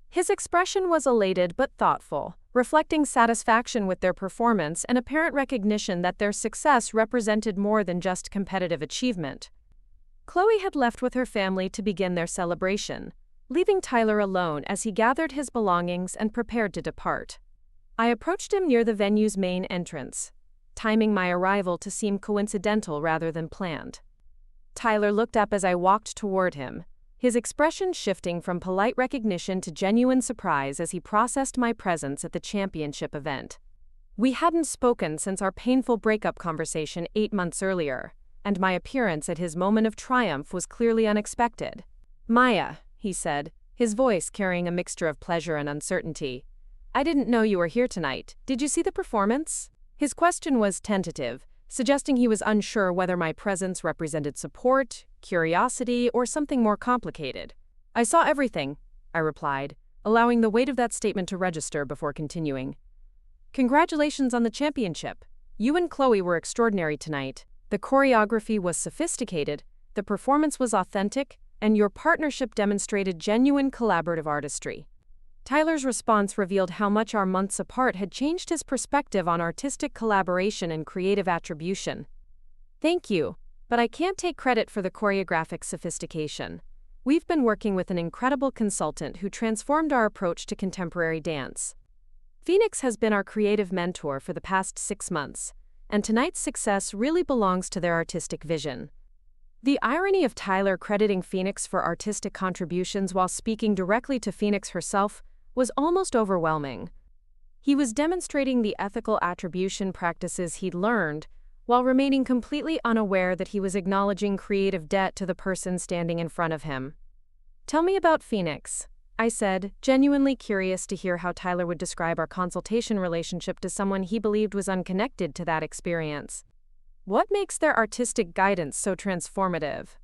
His expression was elated but thoughtful, reflecting satisfaction with their performance and apparent recognition that their success represented more than just competitive achievement. Chloe had left with her family to begin their celebration, leaving Tyler alone as he gathered his belongings and prepared to depart. I approached him near the venue's main entrance, timing my arrival to seem coincidental rather than planned. Tyler looked up as I walked toward him, his expression shifting from polite recognition to genuine surprise as he processed my presence at the championship event. We hadn't spoken since our painful breakup conversation 8 months earlier, and my appearance at his moment of triumph was clearly unexpected. "Maya," he said, his voice carrying a mixture of pleasure and uncertainty. "I didn't know you were here tonight. Did you see the performance?" His question was tentative, suggesting he was unsure whether my presence represented support, curiosity, or something more complicated. "I saw everything," I replied, allowing the weight of that statement to register before continuing. "Congratulations on the championship. You and Chloe were extraordinary tonight. The choreography was sophisticated, the performance was authentic, and your partnership demonstrated genuine collaborative artistry." Tyler's response revealed how much our months apart had changed his perspective on artistic collaboration and creative attribution. "Thank you, but I can't take credit for the choreographic sophistication. We've been working with an incredible consultant who transformed our approach to contemporary dance. Phoenix has been our creative mentor for the past 6 months, and tonight's success really belongs to their artistic vision." The irony of Tyler crediting Phoenix for artistic contributions while speaking directly to Phoenix herself was almost overwhelming. He was demonstrating the ethical attribution practices he'd learned, while remaining completely unaware that he was acknowledging creative debt to the person standing in front of him. "Tell me about Phoenix," I said, genuinely curious to hear how Tyler would describe our consultation relationship to someone he believed was unconnected to that experience. "What makes their artistic guidance so transformative?"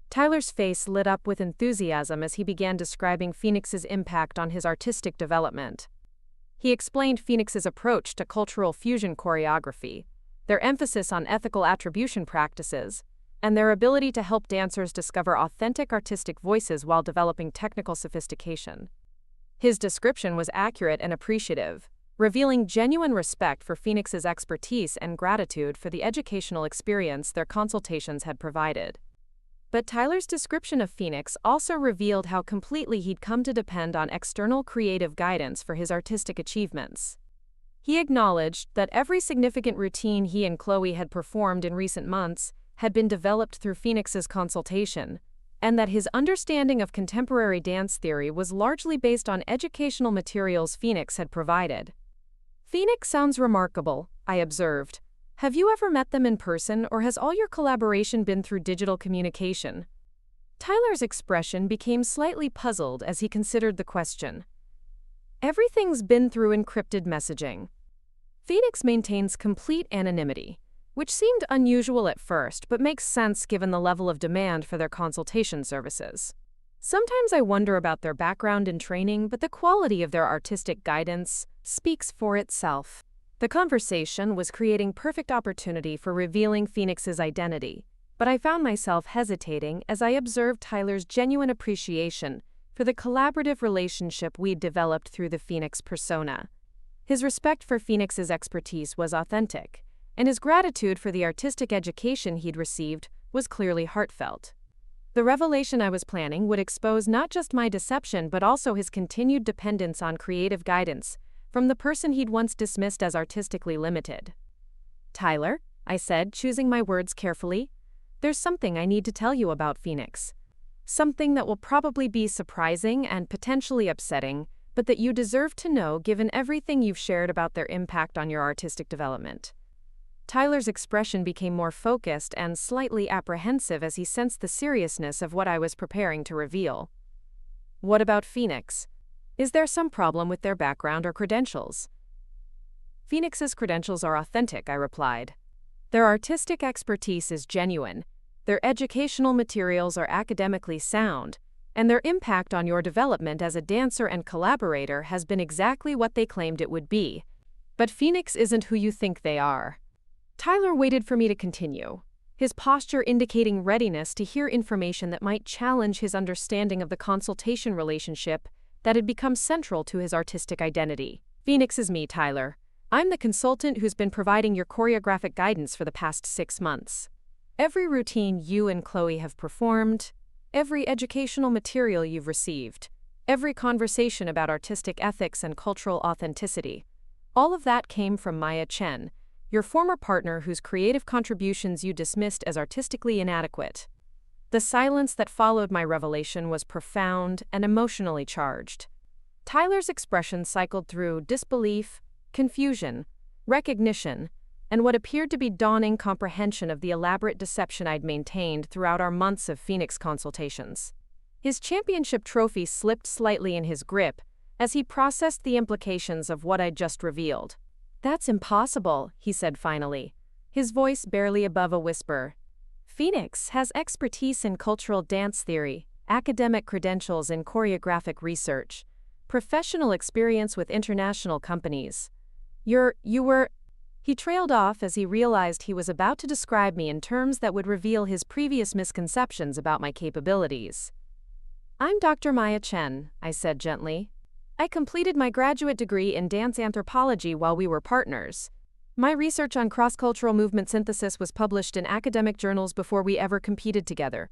Tyler's face lit up with enthusiasm as he began describing Phoenix's impact on his artistic development. He explained Phoenix's approach to cultural fusion choreography, their emphasis on ethical attribution practices, and their ability to help dancers discover authentic artistic voices while developing technical sophistication. His description was accurate and appreciative, revealing genuine respect for Phoenix's expertise and gratitude for the educational experience their consultations had provided. But Tyler's description of Phoenix also revealed how completely he'd come to depend on external creative guidance for his artistic achievements. He acknowledged that every significant routine he and Chloe had performed in recent months had been developed through Phoenix's consultation, and that his understanding of contemporary dance theory was largely based on educational materials Phoenix had provided. "Phoenix sounds remarkable," I observed. "Have you ever met them in person, or has all your collaboration been through digital communication?" Tyler's expression became slightly puzzled as he considered the question. "Everything's been through encrypted messaging." Phoenix maintains complete anonymity, which seemed unusual at first but makes sense given the level of demand for their consultation services. Sometimes I wonder about their background and training, but the quality of their artistic guidance speaks for itself. The conversation was creating perfect opportunity for revealing Phoenix's identity, but I found myself hesitating as I observed Tyler's genuine appreciation for the collaborative relationship we'd developed through the Phoenix persona. His respect for Phoenix's expertise was authentic, and his gratitude for the artistic education he'd received was clearly heartfelt. The revelation I was planning would expose not just my deception but also his continued dependence on creative guidance from the person he'd once dismissed as artistically limited. "Tyler," I said, choosing my words carefully, "there's something I need to tell you about Phoenix. Something that will probably be surprising and potentially upsetting, but that you deserve to know given everything you've shared about their impact on your artistic development." Tyler's expression became more focused and slightly apprehensive as he sensed the seriousness of what I was preparing to reveal. "What about Phoenix? Is there some problem with their background or credentials?" "Phoenix's credentials are authentic," I replied. "Their artistic expertise is genuine, their educational materials are academically sound, and their impact on your development as a dancer and collaborator has been exactly what they claimed it would be. But Phoenix isn't who you think they are." Tyler waited for me to continue, his posture indicating readiness to hear information that might challenge his understanding of the consultation relationship that had become central to his artistic identity. "Phoenix is me, Tyler. I'm the consultant who's been providing your choreographic guidance for the past 6 months. Every routine you and Chloe have performed, every educational material you've received, every conversation about artistic ethics and cultural authenticity, all of that came from Maya Chen, your former partner whose creative contributions you dismissed as artistically inadequate." The silence that followed my revelation was profound and emotionally charged. Tyler's expression cycled through disbelief, confusion, recognition, and what appeared to be dawning comprehension of the elaborate deception I'd maintained throughout our months of Phoenix consultations. His championship trophy slipped slightly in his grip as he processed the implications of what I'd just revealed. That's impossible, he said finally, his voice barely above a whisper. Phoenix has expertise in cultural dance theory, academic credentials in choreographic research, professional experience with international companies. You were. He trailed off as he realized he was about to describe me in terms that would reveal his previous misconceptions about my capabilities. I'm Dr. Maya Chen, I said gently. I completed my graduate degree in dance anthropology while we were partners. My research on cross-cultural movement synthesis was published in academic journals before we ever competed together.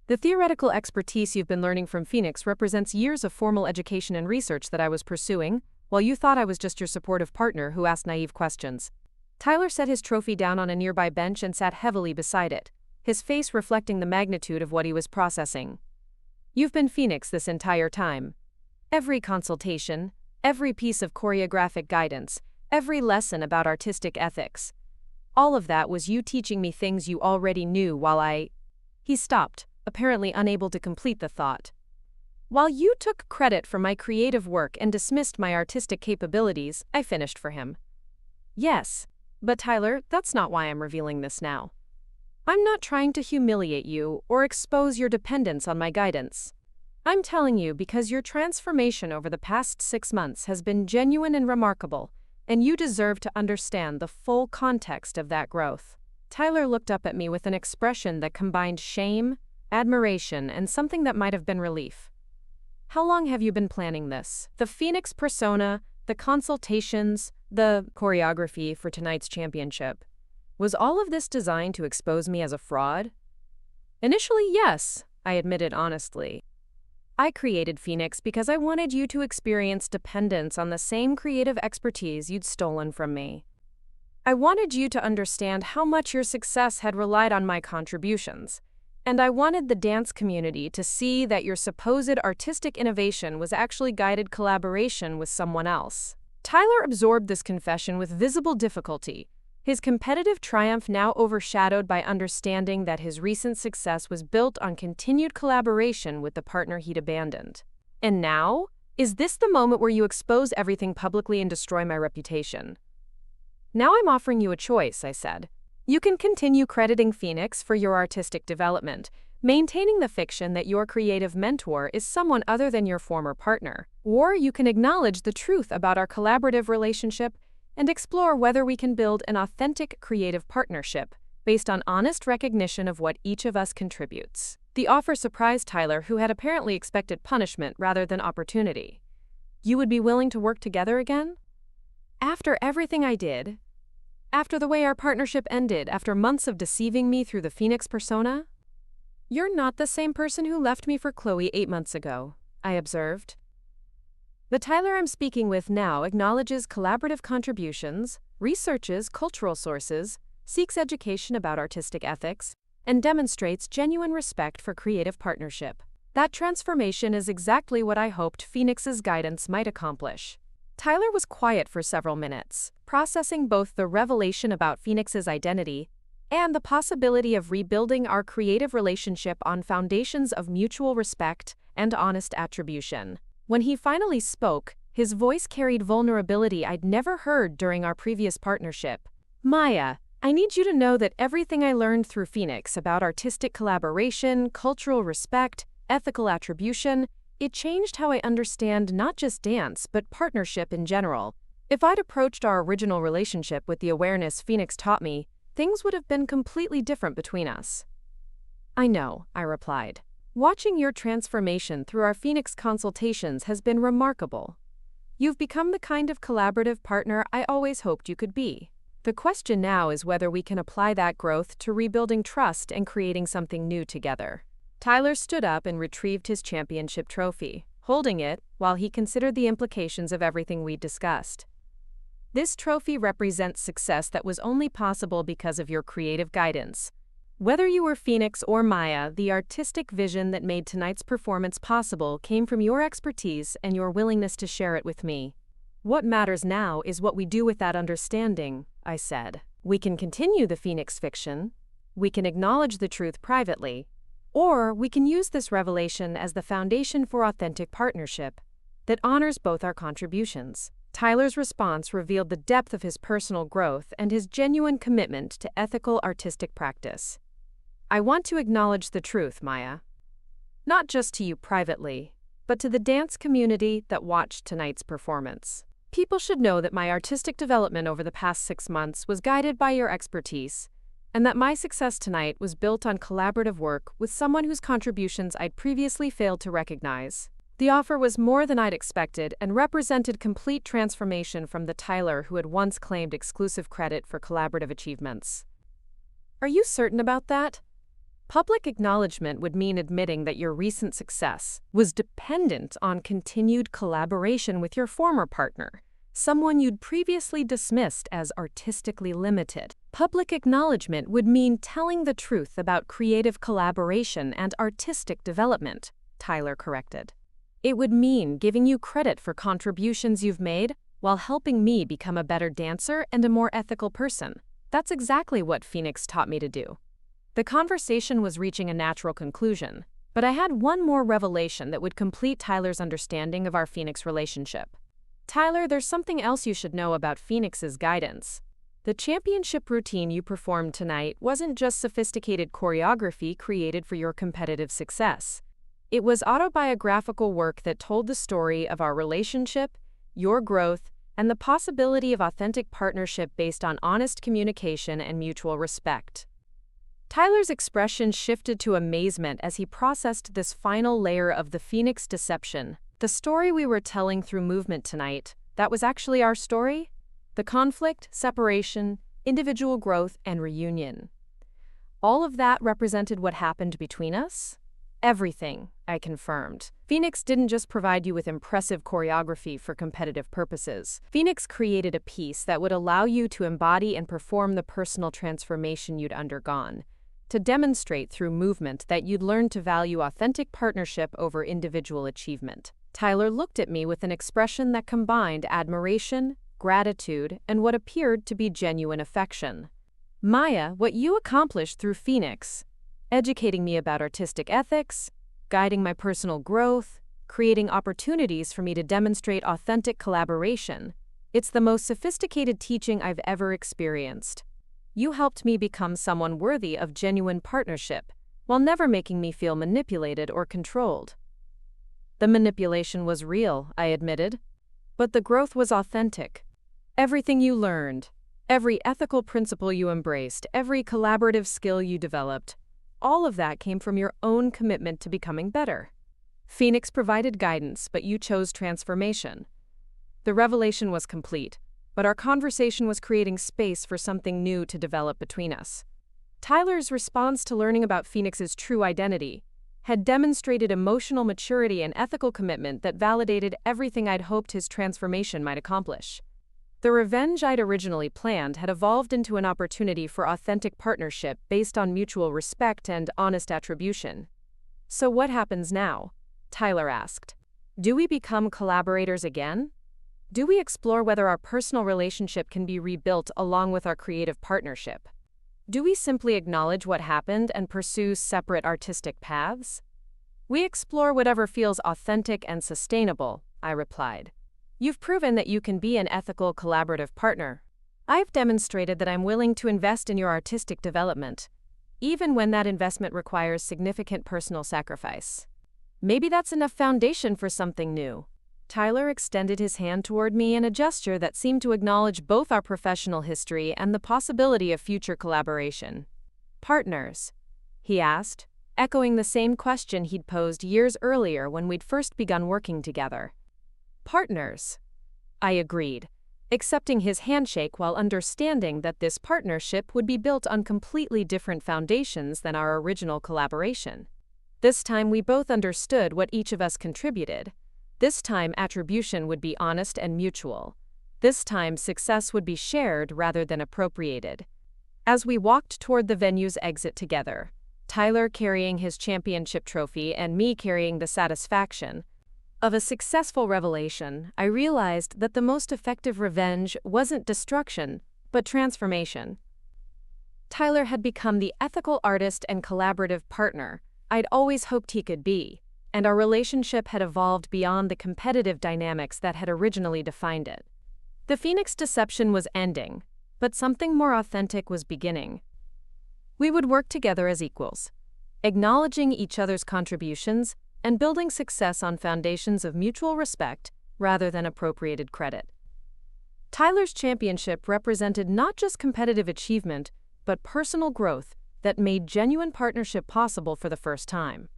The theoretical expertise you've been learning from Phoenix represents years of formal education and research that I was pursuing, while you thought I was just your supportive partner who asked naive questions. Tyler set his trophy down on a nearby bench and sat heavily beside it, his face reflecting the magnitude of what he was processing. You've been Phoenix this entire time. Every consultation, every piece of choreographic guidance, every lesson about artistic ethics. All of that was you teaching me things you already knew while I... He stopped, apparently unable to complete the thought. While you took credit for my creative work and dismissed my artistic capabilities, I finished for him. Yes, but Tyler, that's not why I'm revealing this now. I'm not trying to humiliate you or expose your dependence on my guidance. I'm telling you because your transformation over the past 6 months has been genuine and remarkable, and you deserve to understand the full context of that growth. Tyler looked up at me with an expression that combined shame, admiration, and something that might have been relief. How long have you been planning this? The Phoenix persona, the consultations, the choreography for tonight's championship. Was all of this designed to expose me as a fraud? Initially, yes, I admitted honestly. I created Phoenix because I wanted you to experience dependence on the same creative expertise you'd stolen from me. I wanted you to understand how much your success had relied on my contributions, and I wanted the dance community to see that your supposed artistic innovation was actually guided collaboration with someone else. Tyler absorbed this confession with visible difficulty, his competitive triumph now overshadowed by understanding that his recent success was built on continued collaboration with the partner he'd abandoned. And now? Is this the moment where you expose everything publicly and destroy my reputation? Now I'm offering you a choice, I said. You can continue crediting Phoenix for your artistic development, maintaining the fiction that your creative mentor is someone other than your former partner. Or you can acknowledge the truth about our collaborative relationship and explore whether we can build an authentic creative partnership based on honest recognition of what each of us contributes. The offer surprised Tyler, who had apparently expected punishment rather than opportunity. You would be willing to work together again? After everything I did? After the way our partnership ended, after months of deceiving me through the Phoenix persona? You're not the same person who left me for Chloe 8 months ago, I observed. The Tyler I'm speaking with now acknowledges collaborative contributions, researches cultural sources, seeks education about artistic ethics, and demonstrates genuine respect for creative partnership. That transformation is exactly what I hoped Phoenix's guidance might accomplish. Tyler was quiet for several minutes, processing both the revelation about Phoenix's identity and the possibility of rebuilding our creative relationship on foundations of mutual respect and honest attribution. When he finally spoke, his voice carried vulnerability I'd never heard during our previous partnership. Maya, I need you to know that everything I learned through Phoenix about artistic collaboration, cultural respect, ethical attribution, it changed how I understand not just dance, but partnership in general. If I'd approached our original relationship with the awareness Phoenix taught me, things would have been completely different between us. I know, I replied. Watching your transformation through our Phoenix consultations has been remarkable. You've become the kind of collaborative partner I always hoped you could be. The question now is whether we can apply that growth to rebuilding trust and creating something new together. Tyler stood up and retrieved his championship trophy, holding it while he considered the implications of everything we'd discussed. This trophy represents success that was only possible because of your creative guidance. Whether you were Phoenix or Maya, the artistic vision that made tonight's performance possible came from your expertise and your willingness to share it with me. What matters now is what we do with that understanding, I said. We can continue the Phoenix fiction, we can acknowledge the truth privately, or we can use this revelation as the foundation for authentic partnership that honors both our contributions. Tyler's response revealed the depth of his personal growth and his genuine commitment to ethical artistic practice. I want to acknowledge the truth, Maya. Not just to you privately, but to the dance community that watched tonight's performance. People should know that my artistic development over the past 6 months was guided by your expertise, and that my success tonight was built on collaborative work with someone whose contributions I'd previously failed to recognize. The offer was more than I'd expected and represented complete transformation from the Tyler who had once claimed exclusive credit for collaborative achievements. Are you certain about that? Public acknowledgement would mean admitting that your recent success was dependent on continued collaboration with your former partner, someone you'd previously dismissed as artistically limited. Public acknowledgement would mean telling the truth about creative collaboration and artistic development, Tyler corrected. It would mean giving you credit for contributions you've made while helping me become a better dancer and a more ethical person. That's exactly what Phoenix taught me to do. The conversation was reaching a natural conclusion, but I had one more revelation that would complete Tyler's understanding of our Phoenix relationship. Tyler, there's something else you should know about Phoenix's guidance. The championship routine you performed tonight wasn't just sophisticated choreography created for your competitive success. It was autobiographical work that told the story of our relationship, your growth, and the possibility of authentic partnership based on honest communication and mutual respect. Tyler's expression shifted to amazement as he processed this final layer of the Phoenix deception. The story we were telling through movement tonight, that was actually our story? The conflict, separation, individual growth, and reunion. All of that represented what happened between us? Everything, I confirmed. Phoenix didn't just provide you with impressive choreography for competitive purposes. Phoenix created a piece that would allow you to embody and perform the personal transformation you'd undergone, to demonstrate through movement that you'd learned to value authentic partnership over individual achievement. Tyler looked at me with an expression that combined admiration, gratitude, and what appeared to be genuine affection. Maya, what you accomplished through Phoenix, educating me about artistic ethics, guiding my personal growth, creating opportunities for me to demonstrate authentic collaboration, it's the most sophisticated teaching I've ever experienced. You helped me become someone worthy of genuine partnership, while never making me feel manipulated or controlled. The manipulation was real, I admitted, but the growth was authentic. Everything you learned, every ethical principle you embraced, every collaborative skill you developed, all of that came from your own commitment to becoming better. Phoenix provided guidance, but you chose transformation. The revelation was complete, but our conversation was creating space for something new to develop between us. Tyler's response to learning about Phoenix's true identity had demonstrated emotional maturity and ethical commitment that validated everything I'd hoped his transformation might accomplish. The revenge I'd originally planned had evolved into an opportunity for authentic partnership based on mutual respect and honest attribution. So what happens now? Tyler asked. Do we become collaborators again? Do we explore whether our personal relationship can be rebuilt along with our creative partnership? Do we simply acknowledge what happened and pursue separate artistic paths? We explore whatever feels authentic and sustainable, I replied. You've proven that you can be an ethical, collaborative partner. I've demonstrated that I'm willing to invest in your artistic development, even when that investment requires significant personal sacrifice. Maybe that's enough foundation for something new. Tyler extended his hand toward me in a gesture that seemed to acknowledge both our professional history and the possibility of future collaboration. Partners? He asked, echoing the same question he'd posed years earlier when we'd first begun working together. Partners, I agreed, accepting his handshake while understanding that this partnership would be built on completely different foundations than our original collaboration. This time we both understood what each of us contributed. This time attribution would be honest and mutual. This time success would be shared rather than appropriated. As we walked toward the venue's exit together, Tyler carrying his championship trophy and me carrying the satisfaction of a successful revelation, I realized that the most effective revenge wasn't destruction, but transformation. Tyler had become the ethical artist and collaborative partner I'd always hoped he could be, and our relationship had evolved beyond the competitive dynamics that had originally defined it. The Phoenix deception was ending, but something more authentic was beginning. We would work together as equals, acknowledging each other's contributions and building success on foundations of mutual respect rather than appropriated credit. Tyler's championship represented not just competitive achievement, but personal growth that made genuine partnership possible for the first time.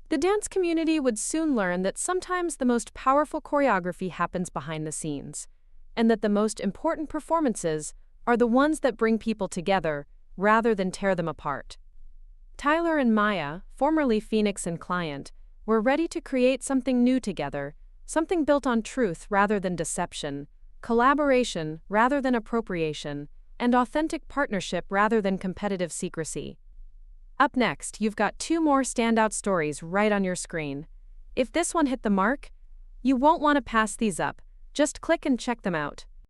The dance community would soon learn that sometimes the most powerful choreography happens behind the scenes, and that the most important performances are the ones that bring people together rather than tear them apart. Tyler and Maya, formerly Phoenix and Client, were ready to create something new together, something built on truth rather than deception, collaboration rather than appropriation, and authentic partnership rather than competitive secrecy. Up next, you've got two more standout stories right on your screen. If this one hit the mark, you won't want to pass these up. Just click and check them out.